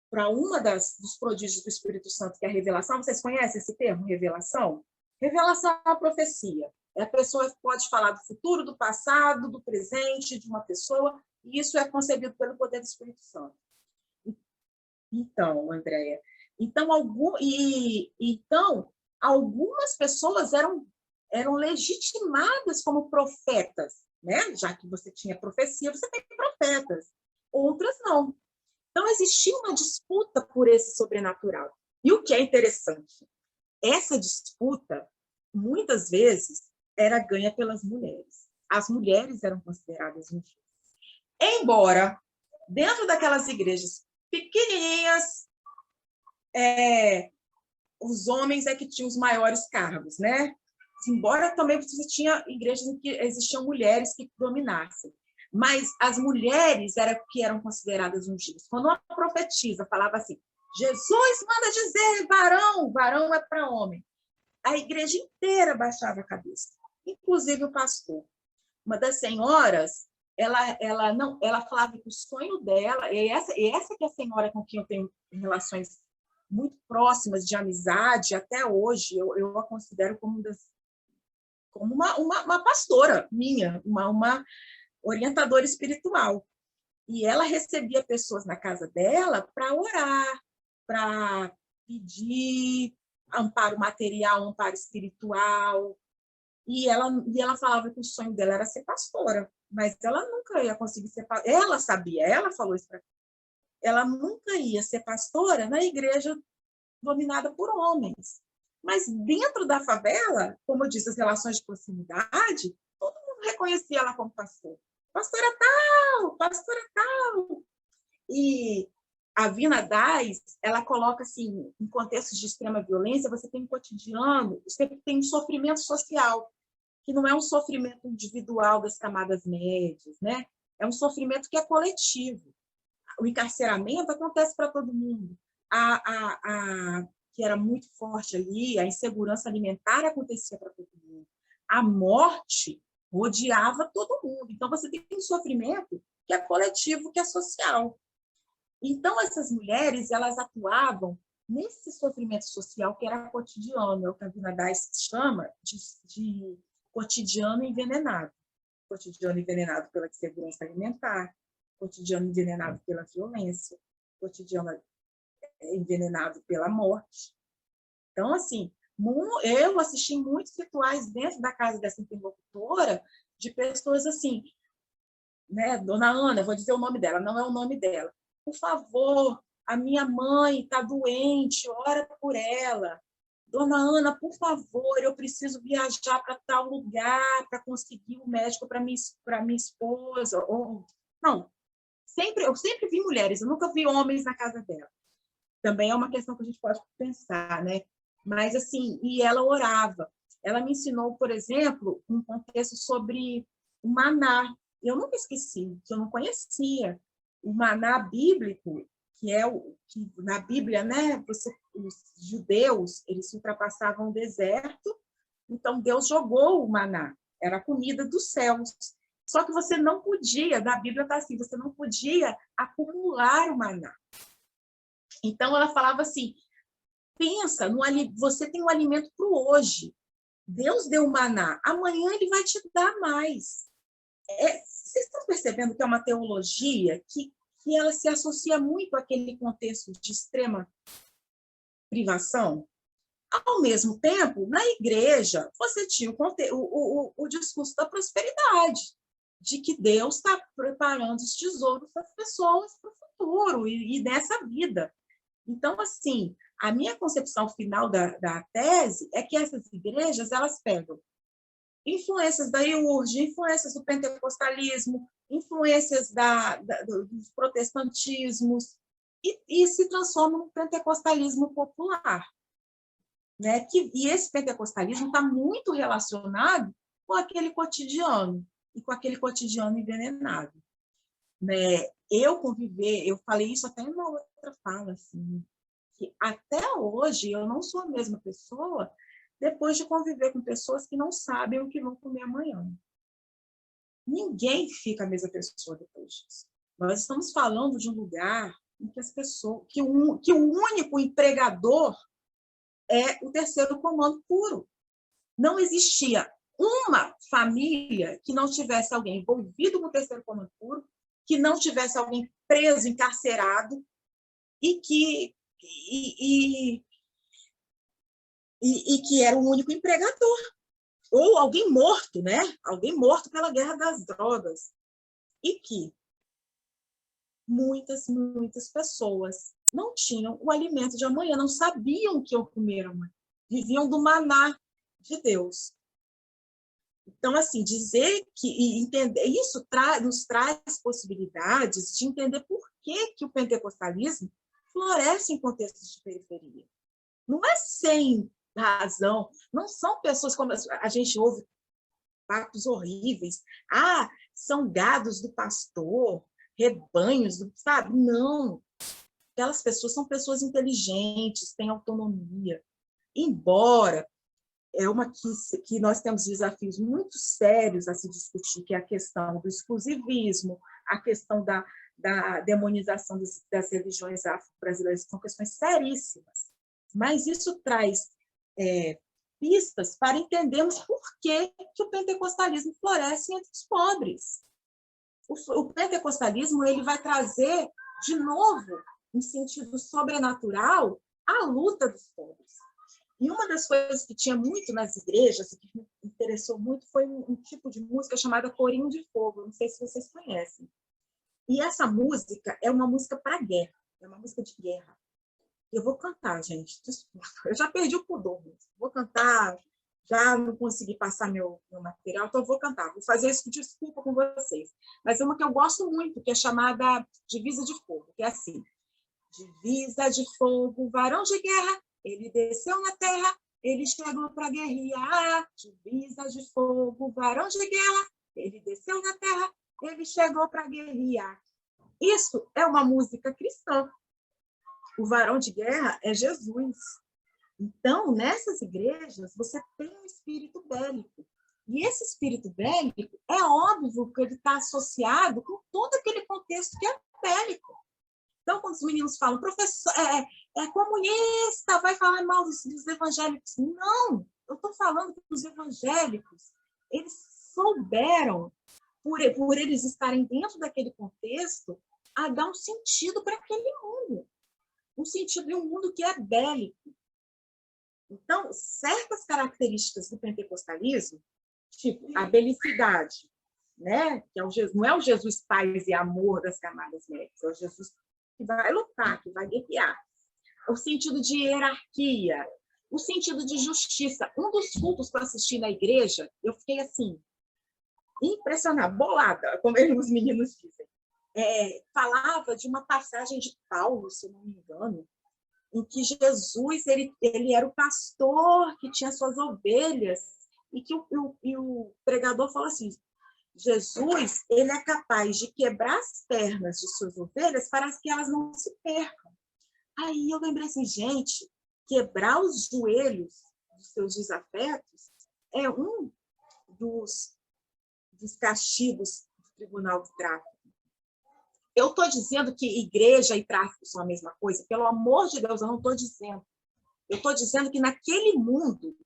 para uma dos prodígios do Espírito Santo, que é a revelação. Vocês conhecem esse termo, revelação? Revelação é uma profecia. A pessoa pode falar do futuro, do passado, do presente de uma pessoa, e isso é concebido pelo poder do Espírito Santo. Então, Andréia, algumas pessoas eram legitimadas como profetas, né? Já que você tinha profecia, você tem profetas. Outras não. Então, existia uma disputa por esse sobrenatural. E o que é interessante, essa disputa, muitas vezes, era ganha pelas mulheres. As mulheres eram consideradas ungidas. Embora, dentro daquelas igrejas pequenininhas, os homens é que tinham os maiores cargos, né? Embora também você tinha igrejas em que existiam mulheres que dominassem. Mas as mulheres eram consideradas ungidas. Quando uma profetisa falava assim, Jesus manda dizer, varão é para homem, a igreja inteira baixava a cabeça, inclusive o pastor. Uma das senhoras, ela falava que o sonho dela, e essa que é a senhora com quem eu tenho relações muito próximas de amizade, até hoje, eu a considero como uma pastora minha, uma orientadora espiritual. E ela recebia pessoas na casa dela para orar, para pedir amparo material, amparo espiritual. E ela falava que o sonho dela era ser pastora, mas ela nunca ia conseguir ser pastora. Ela sabia, ela falou isso para mim. Ela nunca ia ser pastora na igreja dominada por homens. Mas dentro da favela, como eu disse, as relações de proximidade, todo mundo reconhecia ela como pastora. Pastora tal, pastora tal. E a Vina Dais, ela coloca assim, em contextos de extrema violência, você tem um cotidiano, você tem um sofrimento social, que não é um sofrimento individual das camadas médias, né? É um sofrimento que é coletivo. O encarceramento acontece para todo mundo. Que era muito forte ali, a insegurança alimentar acontecia para todo mundo. A morte rodeava todo mundo. Então, você tem um sofrimento que é coletivo, que é social. Então, essas mulheres, elas atuavam nesse sofrimento social que era cotidiano, é o que a Vina Dais chama de cotidiano envenenado. Cotidiano envenenado pela insegurança alimentar, cotidiano envenenado pela violência, cotidiano envenenado pela morte. Então, assim, eu assisti muitos rituais dentro da casa dessa interlocutora de pessoas assim, né? Dona Ana, vou dizer o nome dela, não é o nome dela. Por favor, a minha mãe está doente, ora por ela. Dona Ana, por favor, eu preciso viajar para tal lugar para conseguir um médico para minha esposa. Não, eu sempre vi mulheres, eu nunca vi homens na casa dela. Também é uma questão que a gente pode pensar, né? Mas, assim, e ela orava. Ela me ensinou, por exemplo, um contexto sobre o maná. Eu nunca esqueci, que eu não conhecia. O maná bíblico, que na Bíblia, né? Os judeus, eles ultrapassavam o deserto, então Deus jogou o maná. Era a comida dos céus. Só que você não podia, na Bíblia está assim, você não podia acumular o maná. Então, ela falava assim, pensa, você tem um alimento para o hoje. Deus deu o maná, amanhã ele vai te dar mais. Vocês estão percebendo que é uma teologia que ela se associa muito àquele contexto de extrema privação? Ao mesmo tempo, na igreja, você tinha o discurso da prosperidade, de que Deus está preparando os tesouros das pessoas para o futuro e dessa vida. Então, assim, a minha concepção final da tese é que essas igrejas, elas pegam influências da IURJ, influências do pentecostalismo, influências dos protestantismos, e se transformam no pentecostalismo popular. Né? E esse pentecostalismo está muito relacionado com aquele cotidiano, e com aquele cotidiano envenenado. Né? Eu falei isso até em uma outra fala, assim, que até hoje eu não sou a mesma pessoa depois de conviver com pessoas que não sabem o que vão comer amanhã. Ninguém fica a mesma pessoa depois disso. Nós estamos falando de um lugar em que as pessoas, que o único empregador é o terceiro comando puro. Não existia uma família que não tivesse alguém envolvido no terceiro comando puro, que não tivesse alguém preso, encarcerado, e que era o único empregador. Ou alguém morto, né? Alguém morto pela guerra das drogas. E que muitas pessoas não tinham o alimento de amanhã, não sabiam o que iam comer amanhã. Viviam do maná de Deus. Então, assim, dizer que entender isso nos traz possibilidades de entender por que o pentecostalismo floresce em contextos de periferia. Não é sem razão, não são pessoas como a gente ouve papos horríveis. São gados do pastor, rebanhos, sabe? Não. Aquelas pessoas são pessoas inteligentes, têm autonomia. Embora que nós temos desafios muito sérios a se discutir, que é a questão do exclusivismo, a questão da demonização das religiões afro-brasileiras, que são questões seríssimas. Mas isso traz pistas para entendermos por que o pentecostalismo floresce entre os pobres. O pentecostalismo ele vai trazer, de novo, em sentido sobrenatural, a luta dos pobres. E uma das coisas que tinha muito nas igrejas, que me interessou muito, foi um tipo de música chamada Corinho de Fogo. Não sei se vocês conhecem. E essa música é uma música para guerra, é uma música de guerra. Eu vou cantar, gente, desculpa. Eu já perdi o pudor. Vou cantar, já não consegui passar meu material, então eu vou cantar. Vou fazer isso, desculpa com vocês. Mas é uma que eu gosto muito, que é chamada Divisa de Fogo, que é assim. Divisa de fogo, varão de guerra, ele desceu na terra, ele chegou para guerrear. Divisa de fogo, varão de guerra, ele desceu na terra, ele chegou para guerrear. Isso é uma música cristã. O varão de guerra é Jesus. Então, nessas igrejas, você tem um espírito bélico. E esse espírito bélico, é óbvio que ele está associado com todo aquele contexto que é bélico. Então, quando os meninos falam, professor, é comunista, vai falar mal dos evangélicos. Não, eu estou falando que os evangélicos, eles souberam, por eles estarem dentro daquele contexto, a dar um sentido para aquele mundo. Um sentido de um mundo que é bélico. Então, certas características do pentecostalismo, tipo a belicidade, né? Que não é o Jesus paz e amor das camadas médicas, é o Jesus que vai lutar, que vai guerrear. O sentido de hierarquia, o sentido de justiça. Um dos cultos que eu assisti na igreja, eu fiquei assim, impressionada, bolada, como os meninos dizem. Falava de uma passagem de Paulo, se eu não me engano, em que Jesus ele era o pastor que tinha suas ovelhas, e que o pregador falou assim, Jesus ele é capaz de quebrar as pernas de suas ovelhas para que elas não se percam. Aí eu lembrei assim, gente, quebrar os joelhos dos seus desafetos é um dos castigos do Tribunal do Tráfico. Eu estou dizendo que igreja e tráfico são a mesma coisa? Pelo amor de Deus, eu não estou dizendo. Eu estou dizendo que naquele mundo,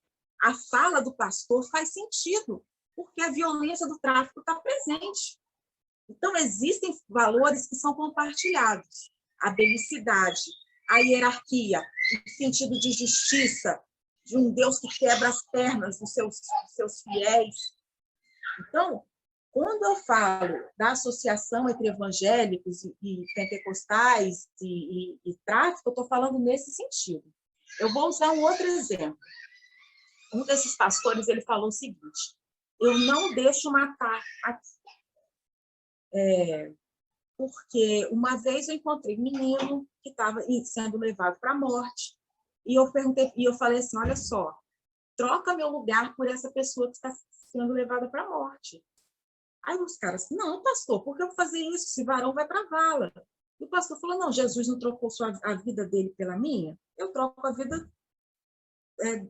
a fala do pastor faz sentido, porque a violência do tráfico está presente. Então, existem valores que são compartilhados. A belicidade, a hierarquia, o sentido de justiça, de um Deus que quebra as pernas dos seus fiéis. Então, quando eu falo da associação entre evangélicos e pentecostais e tráfico, eu estou falando nesse sentido. Eu vou usar um outro exemplo. Um desses pastores, ele falou o seguinte: eu não deixo matar aqui. Porque uma vez eu encontrei um menino que estava sendo levado para a morte, e eu falei assim: olha só, troca meu lugar por essa pessoa que está sendo levada para a morte. Aí os caras: não, pastor, por que eu vou fazer isso? Esse varão vai para a vala. E o pastor falou: não, Jesus não trocou a vida dele pela minha? Eu troco a vida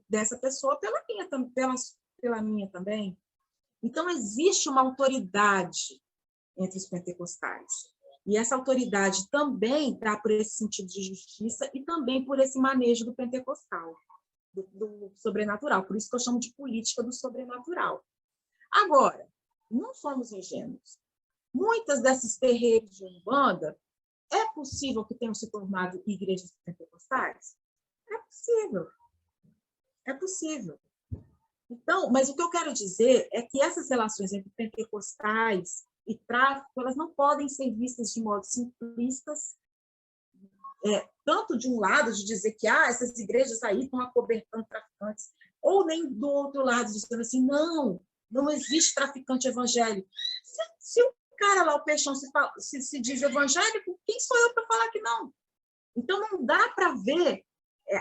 dessa pessoa pela minha também. Então, existe uma autoridade entre os pentecostais. E essa autoridade também dá por esse sentido de justiça e também por esse manejo do pentecostal, do sobrenatural. Por isso que eu chamo de política do sobrenatural. Agora, não somos ingênuos. Muitas desses terreiros de Umbanda, é possível que tenham se tornado igrejas pentecostais? É possível. É possível. Então, mas o que eu quero dizer é que essas relações entre pentecostais e tráfico, elas não podem ser vistas de modo simplistas, tanto de um lado, de dizer que essas igrejas aí estão acobertando traficantes, ou nem do outro lado, dizendo assim: não existe traficante evangélico. Se o cara lá, o Peixão, se diz evangélico, quem sou eu para falar que não? Então, não dá para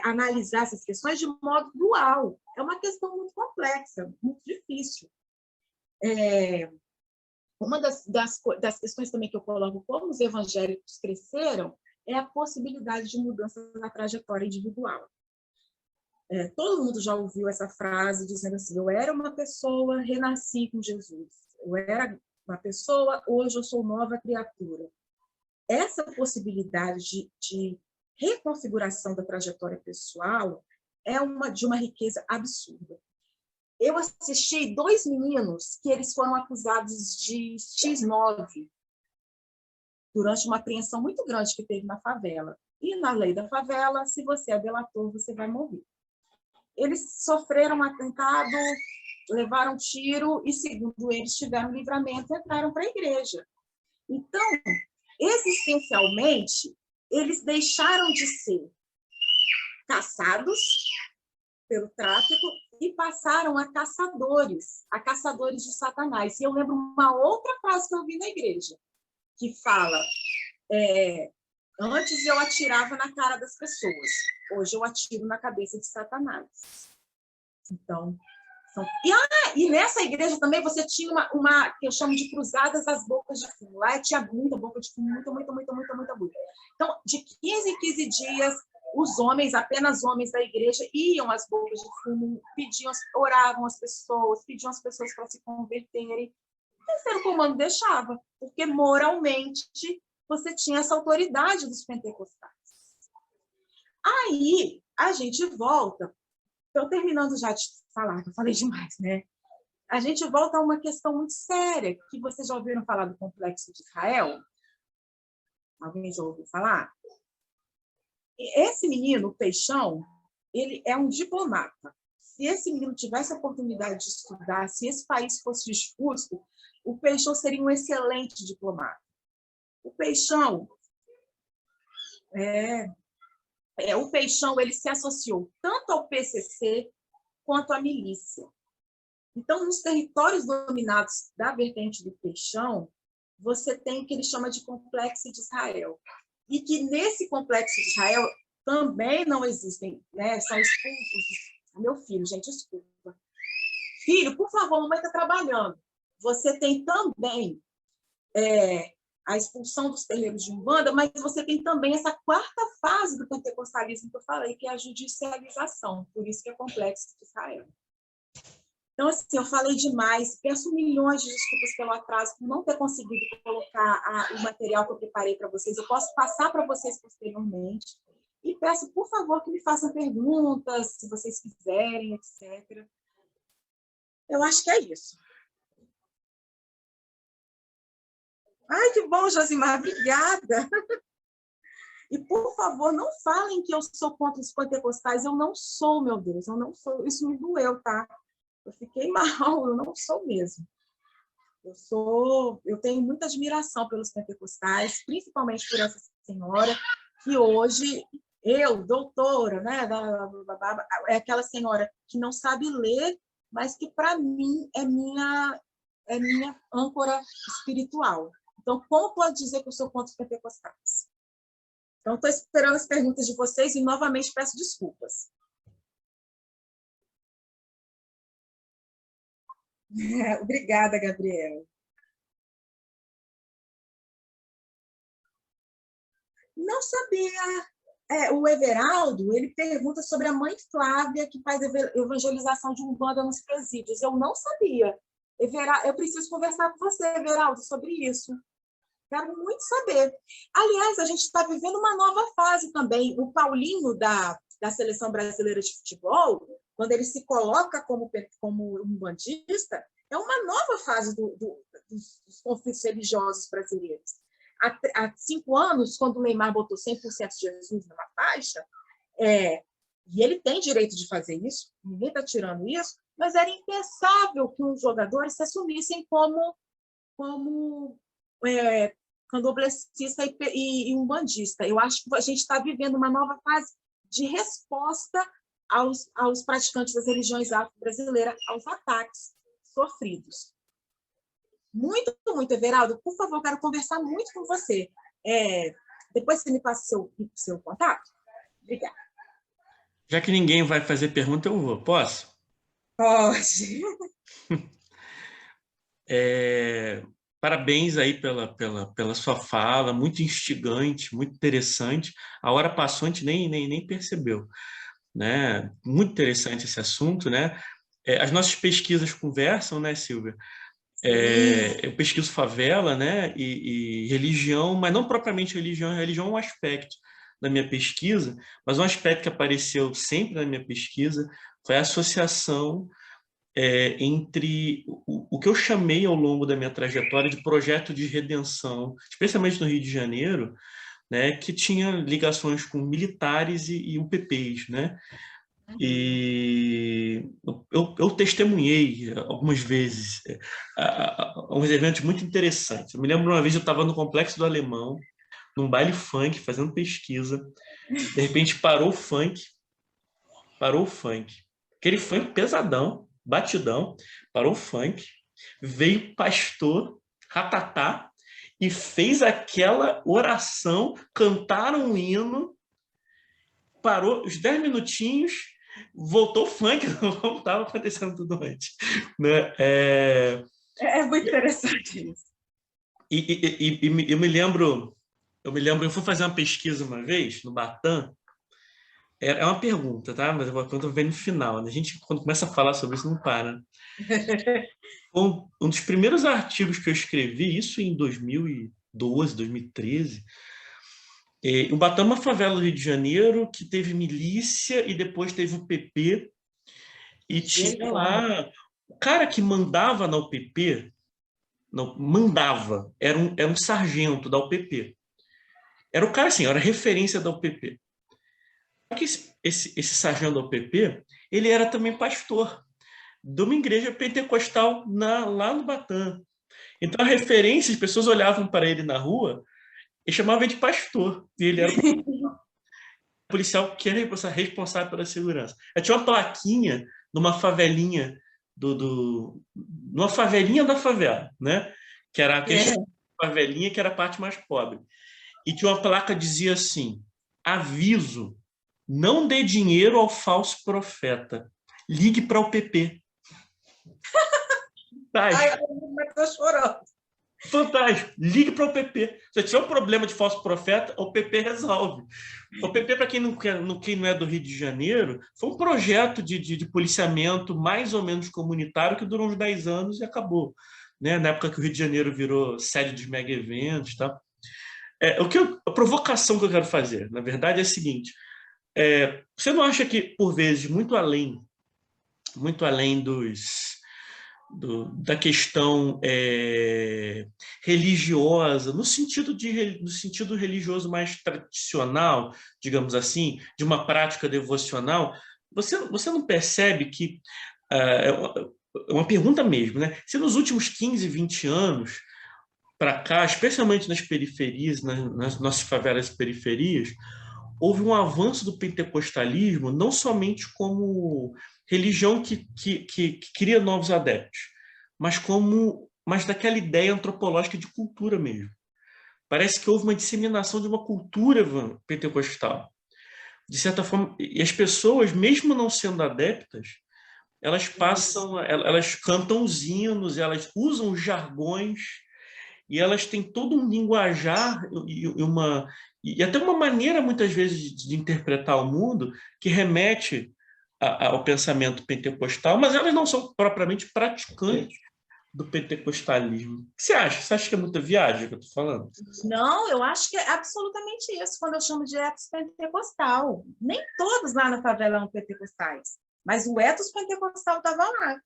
analisar essas questões de modo dual. É uma questão muito complexa, muito difícil. Uma das questões também que eu coloco, como os evangélicos cresceram, é a possibilidade de mudança na trajetória individual. Todo mundo já ouviu essa frase dizendo assim: eu era uma pessoa, renasci com Jesus. Eu era uma pessoa, hoje eu sou nova criatura. Essa possibilidade de reconfiguração da trajetória pessoal é de uma riqueza absurda. Eu assisti 2 meninos que eles foram acusados de X9 durante uma apreensão muito grande que teve na favela. E na lei da favela, se você é delator, você vai morrer. Eles sofreram um atentado, levaram tiro e, segundo eles, tiveram livramento e entraram para a igreja. Então, existencialmente, eles deixaram de ser caçados pelo tráfico e passaram a caçadores de Satanás. E eu lembro uma outra frase que eu vi na igreja, que fala: antes eu atirava na cara das pessoas, hoje eu atiro na cabeça de Satanás. Então, e nessa igreja também você tinha uma que eu chamo de cruzadas às bocas de fumo. Lá tinha muita boca de fumo, muita. Então, de 15 em 15 dias, os homens, apenas homens da igreja, iam às bocas de fumo, oravam as pessoas, pediam as pessoas para se converterem. O terceiro comando deixava, porque moralmente você tinha essa autoridade dos pentecostais. Aí, a gente volta. Estou terminando já de falar, eu falei demais, né? A gente volta a uma questão muito séria, que vocês já ouviram falar do Complexo de Israel? Alguém já ouviu falar? Esse menino, o Peixão, ele é um diplomata. Se esse menino tivesse a oportunidade de estudar, se esse país fosse justo, o Peixão seria um excelente diplomata. O Peixão o Peixão, ele se associou tanto ao PCC quanto à milícia. Então, nos territórios dominados da vertente do Peixão, você tem o que ele chama de Complexo de Israel. E que nesse Complexo de Israel também não existem, né? São expulsos. Meu filho, gente, desculpa. Filho, por favor, mamãe está trabalhando. Você tem também a expulsão dos terreiros de Umbanda, mas você tem também essa quarta fase do pentecostalismo que eu falei, que é a judicialização. Por isso que é Complexo de Israel. Então, assim, eu falei demais, peço milhões de desculpas pelo atraso, por não ter conseguido colocar o material que eu preparei para vocês. Eu posso passar para vocês posteriormente. E peço, por favor, que me façam perguntas, se vocês quiserem, etc. Eu acho que é isso. Ai, que bom, Josimar, obrigada. E, por favor, não falem que eu sou contra os pentecostais. Eu não sou, meu Deus, eu não sou. Isso me doeu, tá? Eu fiquei mal, eu não sou mesmo. Eu tenho muita admiração pelos pentecostais, principalmente por essa senhora, que hoje, doutora, né, é aquela senhora que não sabe ler, mas que, para mim, é minha âncora espiritual. Então, como pode dizer que eu sou contra os pentecostais? Então, estou esperando as perguntas de vocês e, novamente, peço desculpas. Obrigada, Gabriel. Não sabia. O Everaldo, ele pergunta sobre a mãe Flávia, que faz evangelização de Umbanda nos presídios. Eu não sabia. Eu preciso conversar com você, Everaldo, sobre isso. Quero muito saber. Aliás, a gente está vivendo uma nova fase também. O Paulinho, da Seleção Brasileira de Futebol, quando ele se coloca como umbandista, é uma nova fase dos conflitos religiosos brasileiros. Há 5 anos, quando o Neymar botou 100% de Jesus numa faixa, e ele tem direito de fazer isso, ninguém está tirando isso, mas era impensável que os jogadores se assumissem como candomblessista e umbandista. Eu acho que a gente está vivendo uma nova fase de resposta aos praticantes das religiões afro-brasileiras, aos ataques sofridos. Muito, muito, Everaldo. Por favor, quero conversar muito com você. Depois você me passa seu contato? Obrigada. Já que ninguém vai fazer pergunta, eu vou. Posso? Pode. Parabéns aí pela sua fala, muito instigante, muito interessante. A hora passou, a gente nem percebeu, né? Muito interessante esse assunto, né? As nossas pesquisas conversam, né, Silvia? Eu pesquiso favela, né, e religião, mas não propriamente religião. Religião é um aspecto da minha pesquisa, mas um aspecto que apareceu sempre na minha pesquisa foi a associação entre o que eu chamei ao longo da minha trajetória de projeto de redenção, especialmente no Rio de Janeiro, né, que tinha ligações com militares e UPPs, né? E eu testemunhei algumas vezes uns eventos muito interessantes. Eu me lembro uma vez eu estava no Complexo do Alemão, num baile funk, fazendo pesquisa. De repente parou o funk. Aquele funk pesadão, batidão, parou o funk. Veio pastor, ratatá, e fez aquela oração, cantaram um hino, parou os 10 minutinhos, voltou o funk, como estava acontecendo tudo antes. Né? É muito interessante isso. Eu me lembro, eu fui fazer uma pesquisa uma vez, no Batam. É uma pergunta, tá? Mas eu vou ver no final. A gente, quando começa a falar sobre isso, não para. Um dos primeiros artigos que eu escrevi, isso em 2012, 2013, o Batam é uma favela do Rio de Janeiro que teve milícia e depois teve o PP. E tinha lá... O cara que mandava na UPP, era um sargento da UPP. Era o cara assim, era referência da UPP. Só que esse sargento da UPP, ele era também pastor de uma igreja pentecostal lá no Batam. Então, a referência, as pessoas olhavam para ele na rua e chamavam ele de pastor. E ele era o policial que era responsável pela segurança. Eu tinha uma plaquinha numa favelinha numa favelinha da favela, né? Que era aquele favelinha que era a parte mais pobre. E tinha uma placa que dizia assim: aviso, não dê dinheiro ao falso profeta. Ligue para o PP. Ai, eu estou chorando. Fantástico. Ligue para o PP. Se tiver um problema de falso profeta, o PP resolve. O PP, para quem não é do Rio de Janeiro, foi um projeto de policiamento mais ou menos comunitário que durou uns 10 anos e acabou. Né? Na época que o Rio de Janeiro virou sede dos mega eventos. Tá? A provocação que eu quero fazer, na verdade, é a seguinte. Você não acha que, por vezes, muito além da questão religiosa, no sentido religioso mais tradicional, digamos assim, de uma prática devocional, você não percebe que é uma pergunta mesmo, né? Se nos últimos 15, 20 anos para cá, especialmente nas periferias, nas nossas favelas e periferias, houve um avanço do pentecostalismo, não somente como religião que cria novos adeptos, mas daquela ideia antropológica de cultura mesmo. Parece que houve uma disseminação de uma cultura pentecostal. De certa forma, e as pessoas, mesmo não sendo adeptas, elas cantam os hinos, elas usam os jargões, e elas têm todo um linguajar e até uma maneira, muitas vezes, de interpretar o mundo que remete ao pensamento pentecostal, mas elas não são propriamente praticantes do pentecostalismo. O que você acha? Você acha que é muita viagem que eu estou falando? Não, eu acho que é absolutamente isso, quando eu chamo de etos pentecostal. Nem todos lá na favela eram pentecostais, mas o etos pentecostal estava lá.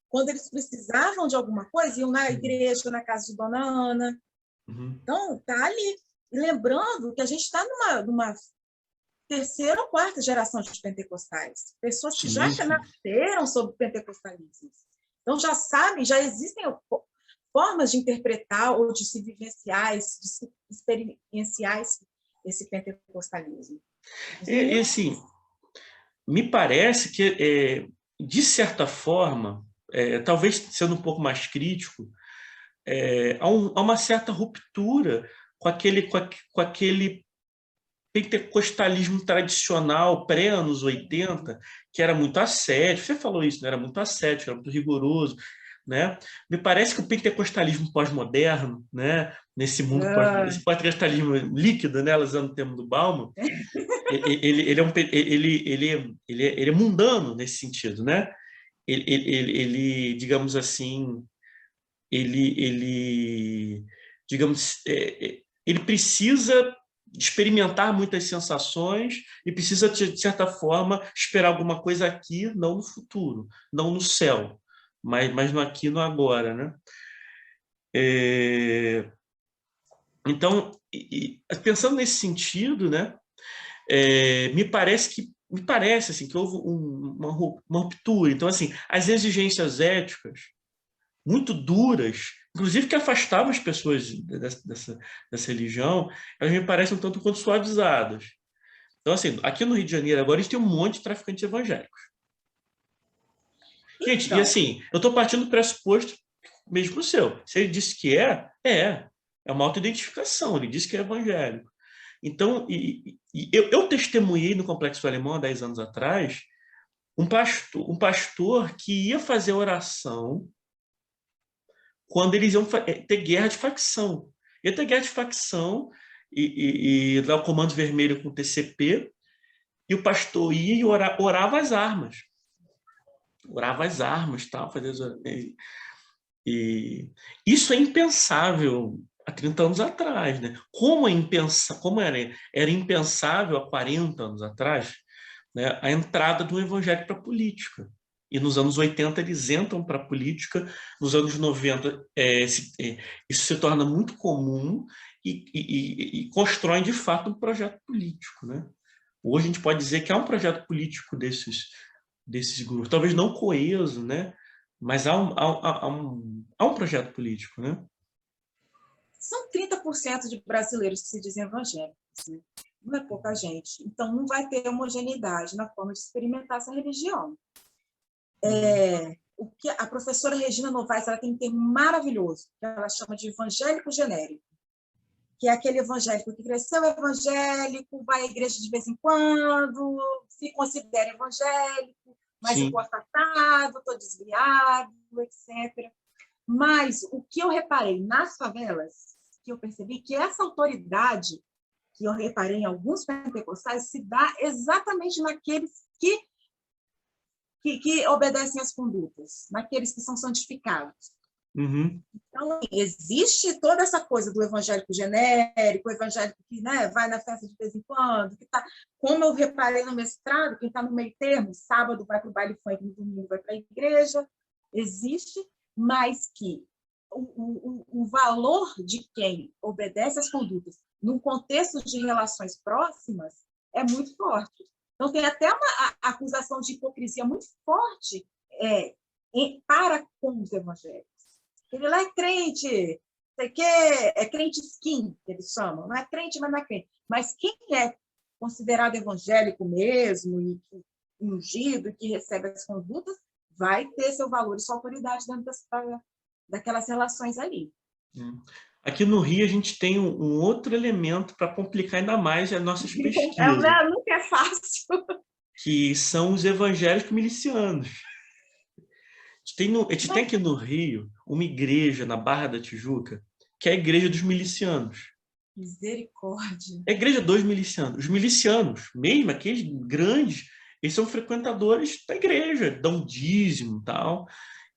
Quando eles precisavam de alguma coisa, iam na igreja, na casa de Dona Ana. Então, está ali. E lembrando que a gente está numa terceira ou quarta geração de pentecostais. Pessoas que já nasceram sob o pentecostalismo. Então, já sabem, já existem formas de interpretar ou de se vivenciar, de se experienciar esse pentecostalismo. E assim, me parece que, de certa forma, talvez sendo um pouco mais crítico, há uma certa ruptura com aquele pentecostalismo tradicional, pré-anos 80, que era muito ascético. Você falou isso, né? Era muito ascético, era muito rigoroso. Né? Me parece que o pentecostalismo pós-moderno, né? Nesse mundo esse pentecostalismo líquido, né? Usando o termo do Bauman, ele é mundano nesse sentido, né? Digamos assim, digamos, ele precisa experimentar muitas sensações e precisa, de certa forma, esperar alguma coisa aqui, não no futuro, não no céu, mas no aqui e no agora, né? Então, pensando nesse sentido, né? Me parece assim que houve uma ruptura. Então, assim, as exigências éticas muito duras, inclusive que afastavam as pessoas dessa religião, elas me parecem um tanto quanto suavizadas. Então, assim, aqui no Rio de Janeiro agora a gente tem um monte de traficantes evangélicos. Gente, então, e assim, eu estou partindo do pressuposto mesmo seu. Se ele disse que é uma autoidentificação, ele disse que é evangélico. Então, eu testemunhei no Complexo Alemão há 10 anos atrás um pastor que ia fazer oração quando eles iam ter guerra de facção. Ia ter guerra de facção e lá o Comando Vermelho com o TCP, e o pastor ia e orava as armas. Orava as armas, tal, e isso é impensável há 30 anos atrás, né? Como era impensável há 40 anos atrás, né, a entrada do evangélico para a política. E nos anos 80 eles entram para a política, nos anos 90 isso se torna muito comum e constroem, de fato, um projeto político. Né? Hoje a gente pode dizer que há um projeto político desses grupos, talvez não coeso, né? Mas há um projeto político. Né? São 30% de brasileiros que se dizem evangélicos, né? Não é pouca gente. Então, não vai ter homogeneidade na forma de experimentar essa religião. O que a professora Regina Novaes ela tem um termo maravilhoso, que ela chama de evangélico genérico, que é aquele evangélico que cresceu evangélico, vai à igreja de vez em quando, se considera evangélico, mas estou afastado, estou desviado, etc. Mas o que eu reparei nas favelas, que eu percebi que essa autoridade, que eu reparei em alguns pentecostais, se dá exatamente naqueles que obedecem às condutas, naqueles que são santificados. Uhum. Então, existe toda essa coisa do evangélico genérico, o evangélico que, né, vai na festa de vez em quando, que tá, como eu reparei no mestrado, quem está no meio termo, sábado vai para o baile funk, no domingo vai para a igreja, existe, mas que o valor de quem obedece às condutas num contexto de relações próximas é muito forte. Então, tem até uma acusação de hipocrisia muito forte para com os evangélicos. Ele lá é crente, é crente skin, que eles chamam. Não é crente, mas não é crente. Mas quem é considerado evangélico mesmo, e ungido, que recebe as condutas, vai ter seu valor e sua autoridade dentro daquelas relações ali. Aqui no Rio, a gente tem um outro elemento para complicar ainda mais as nossas pesquisas. Nunca é fácil. Que são os evangélicos milicianos. A gente tem aqui no Rio uma igreja na Barra da Tijuca, que é a igreja dos milicianos. Misericórdia. É a igreja dos milicianos. Os milicianos, mesmo aqueles grandes, eles são frequentadores da igreja, dão dízimo e tal.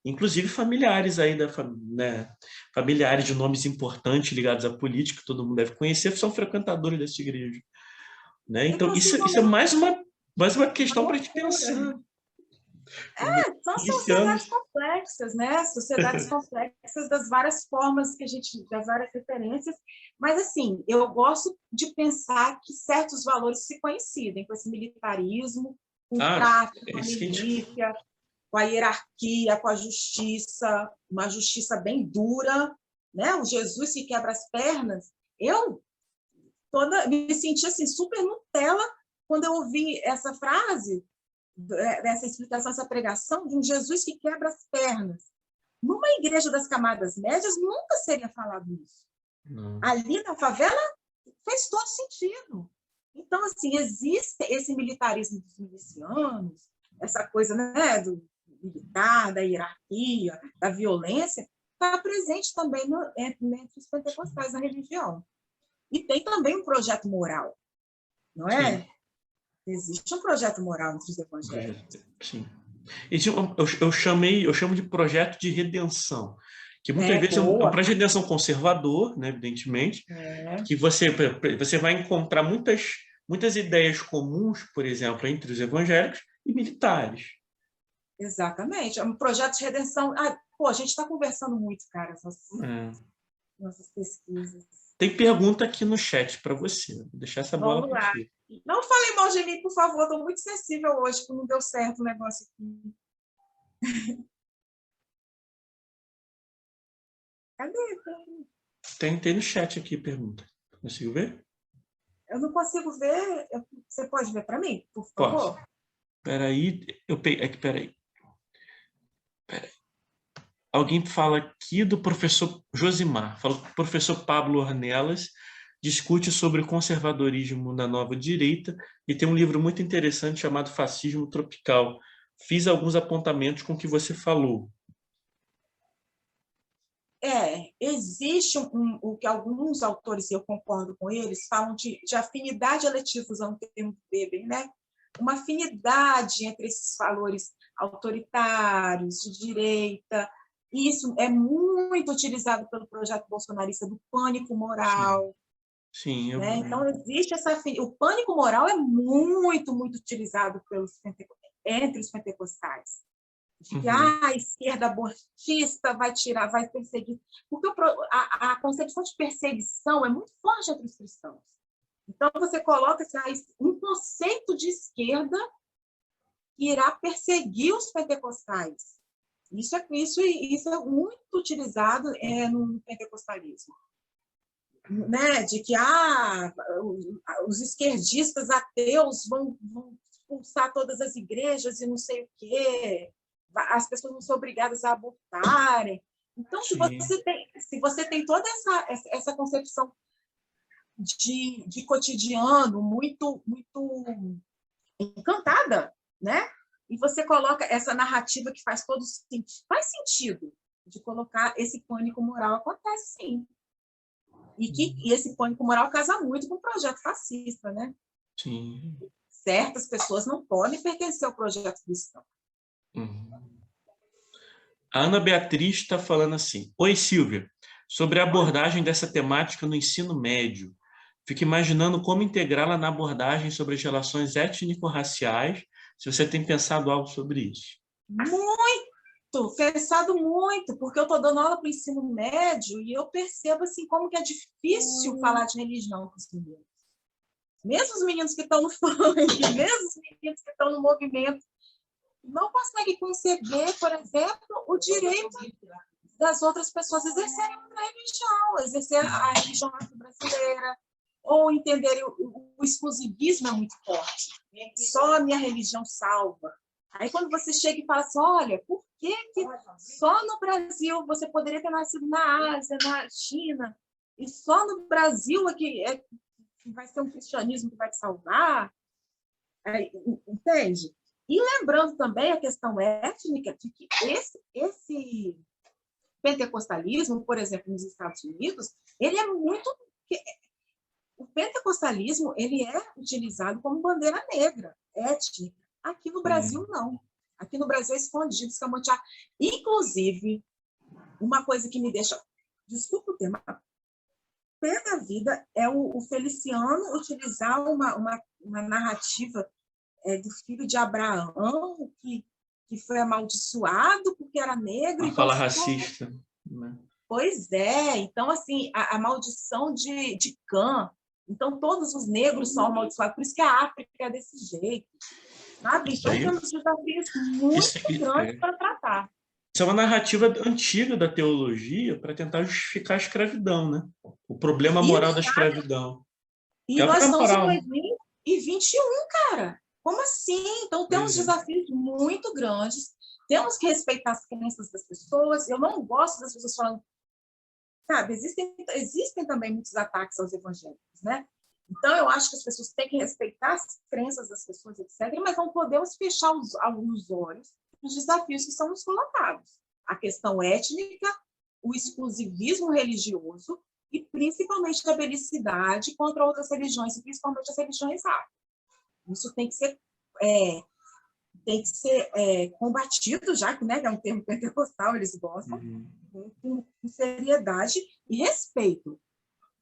Inclusive familiares aí, né, familiares de nomes importantes ligados à política, que todo mundo deve conhecer, são frequentadores dessa igreja. Né? Então, isso é mais uma questão para a gente pensar. São sociedades complexas, né? Sociedades complexas das várias formas das várias referências. Mas, assim, eu gosto de pensar que certos valores se coincidem com esse militarismo, com o tráfico, com a milícia, com a hierarquia, com a justiça, uma justiça bem dura, né? O Jesus que quebra as pernas. Eu me senti assim, super Nutella quando eu ouvi essa frase, dessa explicação, essa pregação de um Jesus que quebra as pernas. Numa igreja das camadas médias, nunca seria falado isso. Não. Ali na favela, fez todo sentido. Então, assim, existe esse militarismo dos milicianos, essa coisa, né, do militar, da hierarquia, da violência, está presente também entre os pentecostais na religião. E tem também um projeto moral, não é? Sim. Existe um projeto moral entre os evangélicos. Sim. Eu chamo de projeto de redenção, que muitas vezes é um projeto de redenção conservador, né, evidentemente, que você vai encontrar muitas ideias comuns, por exemplo, entre os evangélicos e militares. Exatamente. É um projeto de redenção. A gente está conversando muito, cara, nossas pesquisas. Tem pergunta aqui no chat para você. Vou deixar essa bola para você. Não fale mal de mim, por favor. Estou muito sensível hoje, porque não deu certo o negócio aqui. Cadê? Tem no chat aqui pergunta. Consigo ver? Eu não consigo ver. Você pode ver para mim, por favor? Posso. Peraí. Peraí. Alguém fala aqui do professor Josimar. Fala que o professor Pablo Ornelas discute sobre o conservadorismo da nova direita e tem um livro muito interessante chamado Fascismo Tropical. Fiz alguns apontamentos com o que você falou. Existe o que alguns autores, e eu concordo com eles, falam de afinidade eletiva, usando o termo Weber, né? Uma afinidade entre esses valores autoritários, de direita. Isso é muito utilizado pelo projeto bolsonarista do pânico moral. Sim, né? Então, existe essa afinidade. O pânico moral é muito, muito utilizado entre os pentecostais. De que a esquerda abortista vai tirar, vai perseguir. Porque a concepção de perseguição é muito forte entre os cristãos. Então, você coloca um conceito de esquerda que irá perseguir os pentecostais. Isso é muito utilizado no pentecostalismo. Né? De que os esquerdistas ateus vão expulsar todas as igrejas e não sei o quê. As pessoas não são obrigadas a abortarem. Então, se você tem toda essa concepção de cotidiano muito, muito encantada, né? E você coloca essa narrativa que faz todo sentido. Faz sentido. de colocar esse pânico moral. Acontece, sim. E esse pânico moral casa muito com o projeto fascista, né? Sim. Certas pessoas não podem pertencer ao projeto cristão. A Ana Beatriz está falando assim: Oi, Silvia. Sobre a abordagem dessa temática no ensino médio, fico imaginando como integrá-la na abordagem sobre as relações étnico-raciais, se você tem pensado algo sobre isso. Muito, pensado muito, porque eu estou dando aula para o ensino médio e eu percebo assim, como que é difícil falar de religião com os meninos. Mesmo os meninos que estão no funk, mesmo os meninos que estão no movimento, não conseguem conceber, por exemplo, o direito das outras pessoas exercerem outra religião, exercer a religião afro-brasileira, ou entenderem o exclusivismo é muito forte. Só a minha religião salva. Aí quando você chega e fala assim, olha, por que só no Brasil você poderia ter nascido na Ásia, na China, e só no Brasil é que vai ser um cristianismo que vai te salvar? Entende? E lembrando também a questão étnica de que esse pentecostalismo, por exemplo, nos Estados Unidos, ele é muito... O pentecostalismo ele é utilizado como bandeira negra, étnica. Aqui no Brasil, não. Aqui no Brasil é escondido, escamoteado. Inclusive, uma coisa que me deixa... Desculpa o tema. Pé da vida é o Feliciano utilizar uma narrativa do filho de Abraão, que foi amaldiçoado porque era negro. Uma fala racista. Né? Pois é. Então, assim, a maldição de Cã. Então, todos os negros são amaldiçoados. Por isso que a África é desse jeito. Sabe? Então, temos desafios muito grandes para tratar. Isso é uma narrativa antiga da teologia para tentar justificar a escravidão, né? O problema moral da escravidão. E nós estamos em 2021, cara. Como assim? Então, temos desafios muito grandes. Temos que respeitar as crenças das pessoas. Eu não gosto das pessoas falando... Sabe, existem também muitos ataques aos evangélicos, né? Então, eu acho que as pessoas têm que respeitar as crenças das pessoas, etc., mas não podemos fechar os olhos nos desafios que são nos colocados. A questão étnica, o exclusivismo religioso e, principalmente, a belicidade contra outras religiões, e principalmente as religiões afro. Isso tem que ser combatido, já que, né, é um termo pentecostal, eles gostam, com seriedade e respeito.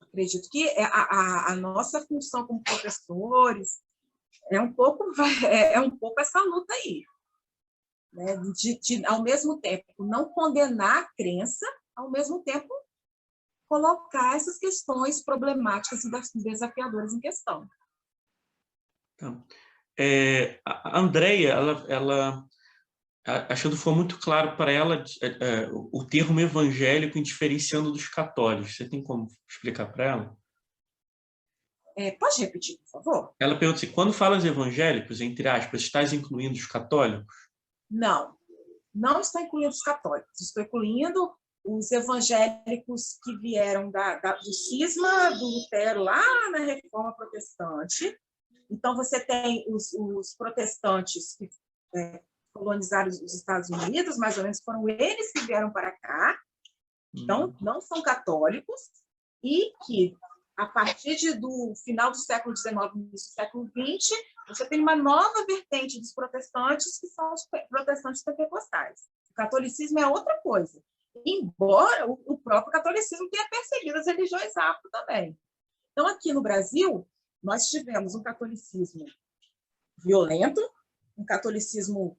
Acredito que a nossa função como professores é um pouco essa luta aí, né? De, ao mesmo tempo, não condenar a crença, ao mesmo tempo, colocar essas questões problemáticas e desafiadoras em questão. Então, a Andréia, ela achando que foi muito claro para ela o termo evangélico em diferenciando dos católicos. Você tem como explicar para ela? Pode repetir, por favor? Ela pergunta assim, quando falas evangélicos, entre aspas, estás incluindo os católicos? Não, não estou incluindo os católicos. Estou incluindo os evangélicos que vieram do cisma do Lutero lá na Reforma Protestante. Então, você tem os protestantes que colonizaram os Estados Unidos, mais ou menos foram eles que vieram para cá, então não são católicos, e que, a partir do final do século XIX, início do século XX, você tem uma nova vertente dos protestantes, que são os protestantes pentecostais. O catolicismo é outra coisa, embora o próprio catolicismo tenha perseguido as religiões afro também. Então, aqui no Brasil, nós tivemos um catolicismo violento, um catolicismo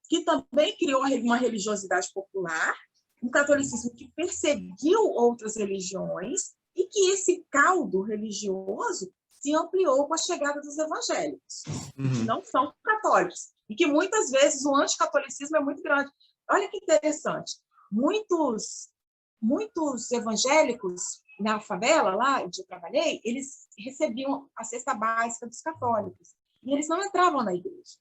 que também criou uma religiosidade popular, um catolicismo que perseguiu outras religiões e que esse caldo religioso se ampliou com a chegada dos evangélicos, que não são católicos, e que muitas vezes o anticatolicismo é muito grande. Olha que interessante, muitos evangélicos na favela, lá onde eu trabalhei, eles recebiam a cesta básica dos católicos, e eles não entravam na igreja,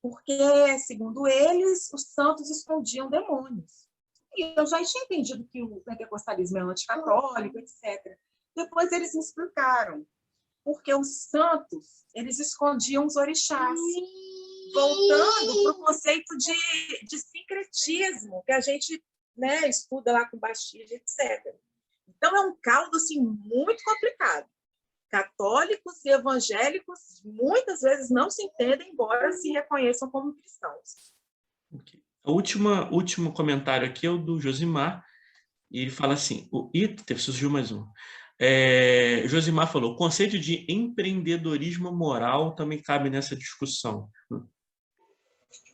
porque, segundo eles, os santos escondiam demônios. E eu já tinha entendido que o pentecostalismo é anticatólico, etc. Depois eles me explicaram, porque os santos, eles escondiam os orixás, voltando para o conceito de sincretismo, que a gente né, estuda lá com Bastilha, etc. Então, é um caldo assim, muito complicado. Católicos e evangélicos muitas vezes não se entendem, embora se reconheçam como cristãos. Okay. O último comentário aqui é o do Josimar, e ele fala assim, surgiu mais um. Josimar falou, o conceito de empreendedorismo moral também cabe nessa discussão. Eu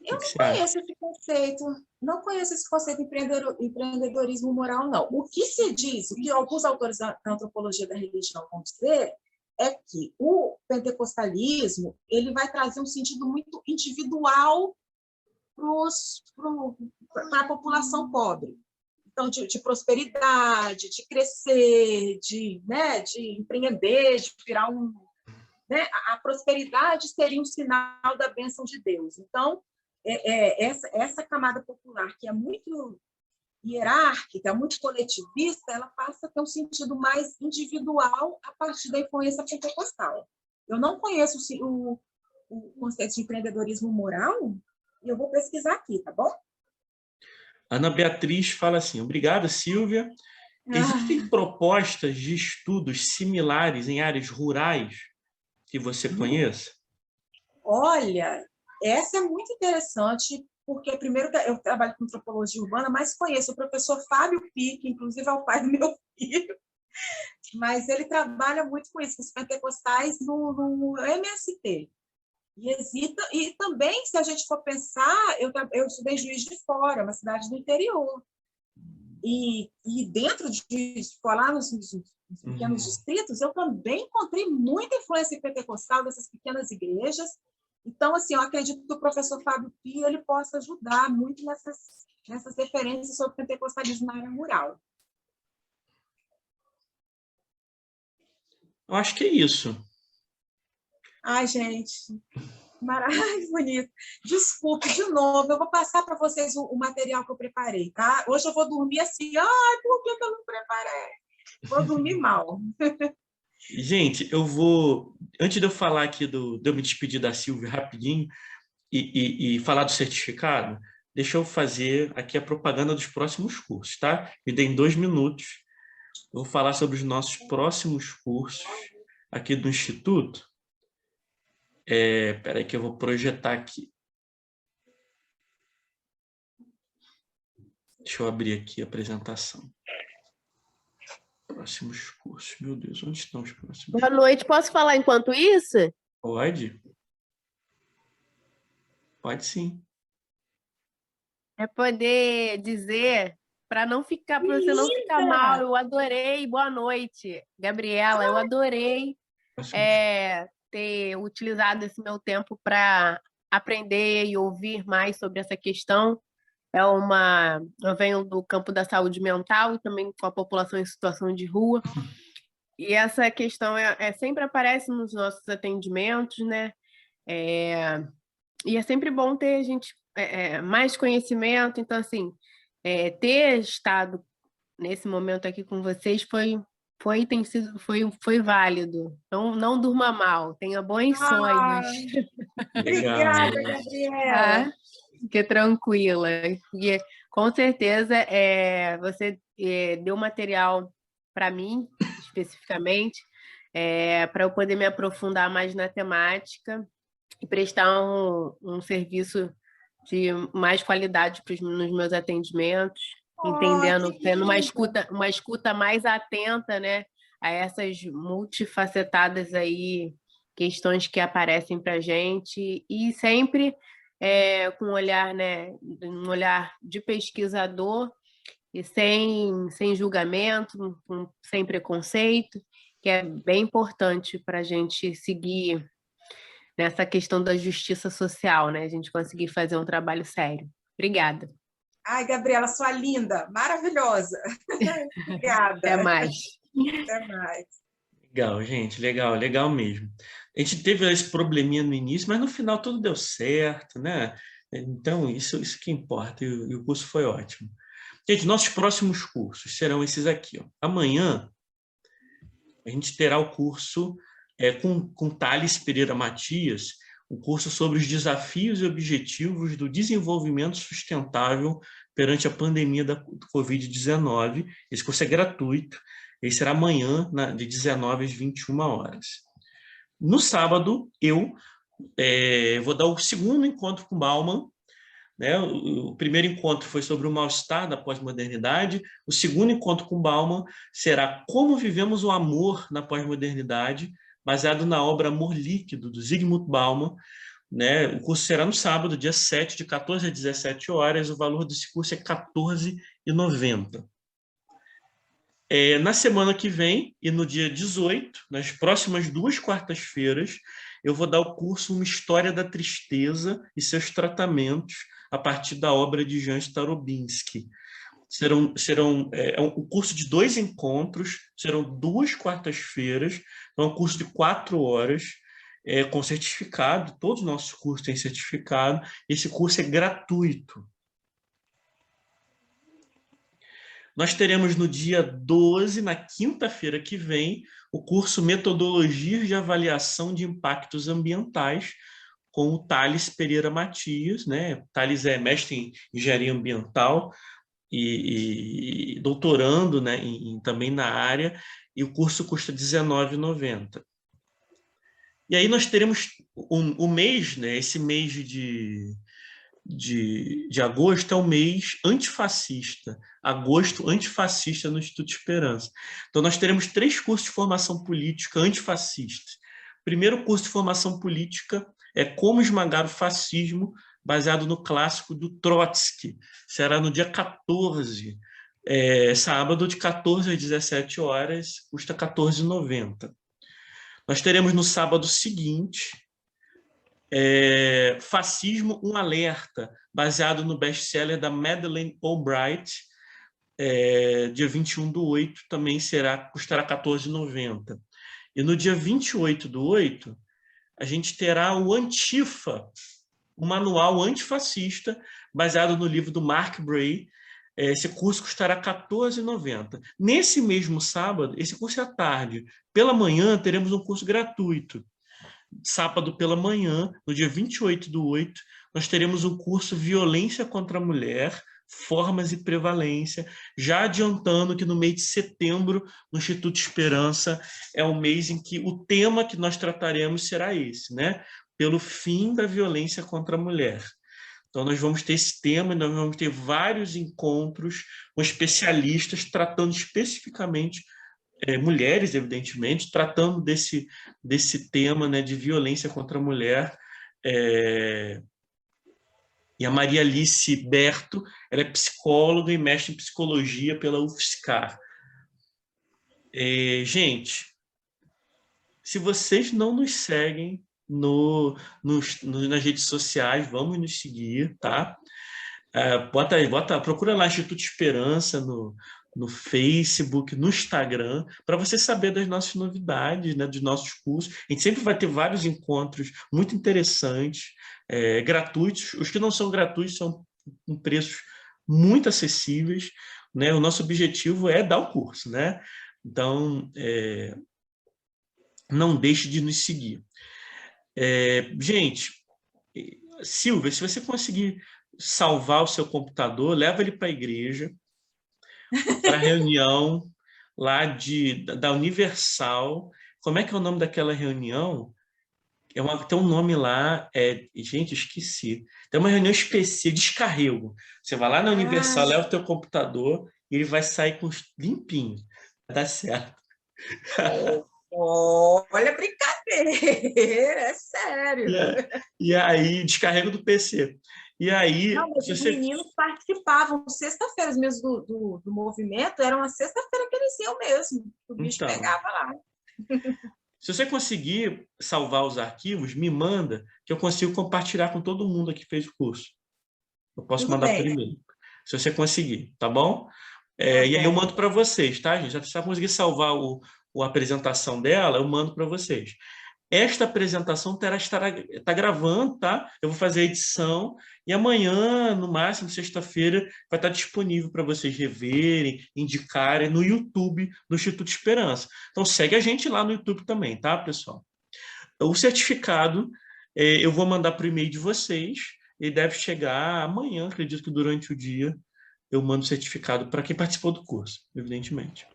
que não você acha? conheço esse conceito, não conheço esse conceito de empreendedorismo moral, não. O que se diz, o que alguns autores da antropologia da religião vão dizer, é que o pentecostalismo ele vai trazer um sentido muito individual para a população pobre. Então, de prosperidade, de crescer, de empreender, de virar um... Né? A prosperidade seria um sinal da bênção de Deus. Então, essa camada popular, que é muito hierárquica, muito coletivista, ela passa a ter um sentido mais individual a partir da influência pentecostal. Eu não conheço o conceito de empreendedorismo moral, e eu vou pesquisar aqui, tá bom? Ana Beatriz fala assim, obrigada, Silvia. Existem propostas de estudos similares em áreas rurais que você conheça? Olha, essa é muito interessante, porque primeiro eu trabalho com antropologia urbana, mas conheço o professor Fábio Pi, que inclusive é o pai do meu filho, mas ele trabalha muito com isso, com os pentecostais no MST. E também, se a gente for pensar, eu estudei em Juiz de Fora, uma cidade do interior. E dentro de lá nos pequenos distritos, eu também encontrei muita influência pentecostal dessas pequenas igrejas. Então, assim, eu acredito que o professor Fábio Pio ele possa ajudar muito nessas referências sobre pentecostalismo na área rural. Eu acho que é isso. Ai, gente, maravilhoso, bonito. Desculpe, de novo, eu vou passar para vocês o material que eu preparei, tá? Hoje eu vou dormir assim, por que eu não preparei? Vou dormir mal. Gente, antes de eu falar aqui de eu me despedir da Silvia rapidinho e falar do certificado, deixa eu fazer aqui a propaganda dos próximos cursos, tá? Me deem 2 minutos. Eu vou falar sobre os nossos próximos cursos aqui do Instituto. Espera aí que eu vou projetar aqui. Deixa eu abrir aqui a apresentação. Próximos cursos. Meu Deus, onde estão os próximos? Boa noite. Posso falar enquanto isso? Pode? Pode sim. É poder dizer, para você não ficar mal, eu adorei. Boa noite, Gabriela. Eu adorei ter utilizado esse meu tempo para aprender e ouvir mais sobre essa questão. Eu venho do campo da saúde mental e também com a população em situação de rua. E essa questão sempre aparece nos nossos atendimentos, né? E é sempre bom ter mais conhecimento. Então, assim, ter estado nesse momento aqui com vocês foi válido. Então, não durma mal, tenha bons sonhos. Obrigada, Gabriela. Fique tranquila. E, com certeza, você deu material para mim, especificamente, para eu poder me aprofundar mais na temática e prestar um serviço de mais qualidade nos meus atendimentos, entendendo, tendo uma escuta mais atenta, né, a essas multifacetadas aí questões que aparecem para a gente, e sempre com um olhar, né, um olhar de pesquisador e sem julgamento, sem preconceito, que é bem importante para a gente seguir nessa questão da justiça social, né? A gente conseguir fazer um trabalho sério. Obrigada. Ai, Gabriela, sua linda, maravilhosa. Obrigada. Até mais. Até mais. Legal, gente, legal mesmo. A gente teve esse probleminha no início, mas no final tudo deu certo, né? Então, isso que importa, e o curso foi ótimo. Gente, nossos próximos cursos serão esses aqui. Ó. Amanhã, a gente terá o curso com Thales Pereira Matias, um curso sobre os desafios e objetivos do desenvolvimento sustentável perante a pandemia da Covid-19. Esse curso é gratuito. Ele será amanhã, de 19 às 21 horas. No sábado, eu vou dar o segundo encontro com Bauman, né? O primeiro encontro foi sobre o mal-estar da pós-modernidade. O segundo encontro com Bauman será Como Vivemos o Amor na Pós-Modernidade, baseado na obra Amor Líquido, do Zygmunt Bauman. Né? O curso será no sábado, dia 7, de 14 a 17 horas. O valor desse curso é R$ 14,90. Na semana que vem e no dia 18, nas próximas 2 quartas-feiras, eu vou dar o curso Uma História da Tristeza e Seus Tratamentos, a partir da obra de Jan Starobinski. É um curso de 2 encontros, serão 2 quartas-feiras, é um curso de 4 horas, com certificado, todos os nossos cursos têm certificado, esse curso é gratuito. Nós teremos no dia 12, na quinta-feira que vem, o curso Metodologias de Avaliação de Impactos Ambientais, com o Thales Pereira Matias, né? Thales é mestre em Engenharia Ambiental e doutorando, né, também na área, e o curso custa R$ 19,90. E aí nós teremos o mês, né, esse mês de agosto é o mês antifascista, agosto antifascista no Instituto Esperança. Então, nós teremos 3 cursos de formação política antifascistas. Primeiro curso de formação política é Como Esmagar o Fascismo, baseado no clássico do Trotsky. Será no dia 14, sábado, de 14 às 17 horas, custa R$ 14,90. Nós teremos no sábado seguinte, Fascismo, um Alerta, baseado no best-seller da Madeleine Albright, dia 21/8, também custará R$ 14,90. E no dia 28/8, a gente terá o Antifa, um manual antifascista, baseado no livro do Mark Bray. Esse curso custará R$ 14,90. Nesse mesmo sábado, esse curso é à tarde. Pela manhã, teremos um curso gratuito. Sábado pela manhã, no dia 28/8, nós teremos o curso Violência contra a Mulher, Formas e Prevalência, já adiantando que no mês de setembro, no Instituto Esperança, é o mês em que o tema que nós trataremos será esse, né? Pelo fim da violência contra a mulher. Então, nós vamos ter esse tema, nós vamos ter vários encontros com especialistas tratando especificamente mulheres, evidentemente, tratando desse tema, né, de violência contra a mulher. E a Maria Alice Berto, ela é psicóloga e mestre em psicologia pela UFSCar. Gente, se vocês não nos seguem nas redes sociais, vamos nos seguir, tá? Procura lá Instituto Esperança no Facebook, no Instagram, para você saber das nossas novidades, né, dos nossos cursos. A gente sempre vai ter vários encontros muito interessantes, gratuitos. Os que não são gratuitos são com preços muito acessíveis, né? O nosso objetivo é dar o curso, né? Então, não deixe de nos seguir. Gente, Silvia, se você conseguir salvar o seu computador, leva ele para a igreja, para a reunião lá da Universal. Como é que é o nome daquela reunião? Tem um nome lá, gente, esqueci. Tem uma reunião específica, descarrego. Você vai lá na Universal, leva o teu computador e ele vai sair com limpinho. Vai dar certo. Olha, brincadeira, é sério. E aí, descarrego do PC. E aí... Não, mas os meninos participavam sexta-feira mesmo do movimento, era uma sexta-feira que eles iam mesmo, o bicho pegava lá. Se você conseguir salvar os arquivos, me manda, que eu consigo compartilhar com todo mundo que fez o curso. Eu posso mandar por e-mail, se você conseguir, tá bom? E aí eu mando para vocês, tá, gente? Se você conseguir salvar a apresentação dela, eu mando para vocês. Esta apresentação está gravando, tá? Eu vou fazer a edição e amanhã, no máximo, sexta-feira, vai estar disponível para vocês reverem, indicarem no YouTube do Instituto Esperança. Então, segue a gente lá no YouTube também, tá, pessoal? O certificado Eu vou mandar para o e-mail de vocês, e deve chegar amanhã, acredito que durante o dia eu mando o certificado para quem participou do curso, evidentemente.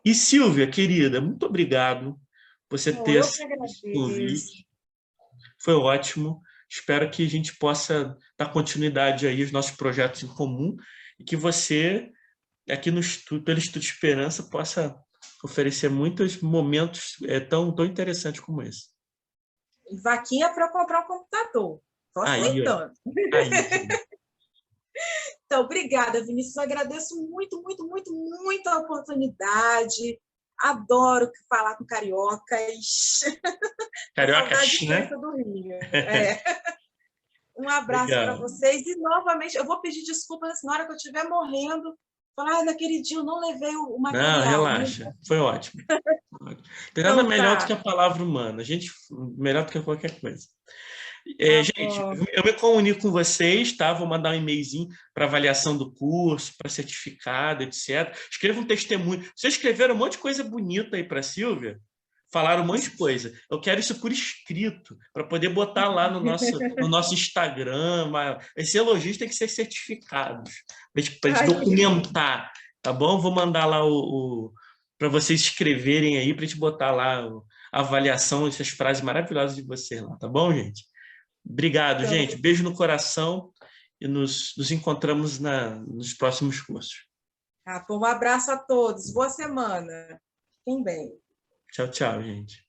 E Silvia, querida, muito obrigado por você ter Eu que esse agradeço. convite. Foi ótimo. Espero que a gente possa dar continuidade aí aos nossos projetos em comum e que você, aqui no Instituto, pelo Instituto Esperança, possa oferecer muitos momentos tão interessantes como esse. Vaquinha para eu comprar um computador. Estou aceitando. Aí. Então, obrigada, Vinícius. Eu agradeço muito, muito, muito, muito a oportunidade. Adoro falar com cariocas. Cariocas, né? Do Rio. Um abraço para Legal. vocês. E, novamente, eu vou pedir desculpas na hora que eu estiver morrendo. Falar, naquele dia eu não levei o material. Não, relaxa. Foi ótimo. Tem nada melhor do que a palavra humana. Gente, melhor do que qualquer coisa. Gente, eu me comunico com vocês, tá? Vou mandar um e-mailzinho para avaliação do curso, para certificado, etc. Escreva um testemunho. Vocês escreveram um monte de coisa bonita aí para a Silvia, falaram um monte de coisa. Eu quero isso por escrito, para poder botar lá no nosso Instagram. Esse elogio tem que ser certificados, para a gente documentar, tá bom? Vou mandar lá para vocês escreverem aí, para a gente botar lá a avaliação, essas frases maravilhosas de vocês lá, tá bom, gente? Obrigado, gente. Beijo no coração e nos encontramos nos próximos cursos. Um abraço a todos. Boa semana. Fiquem bem. Tchau, tchau, gente.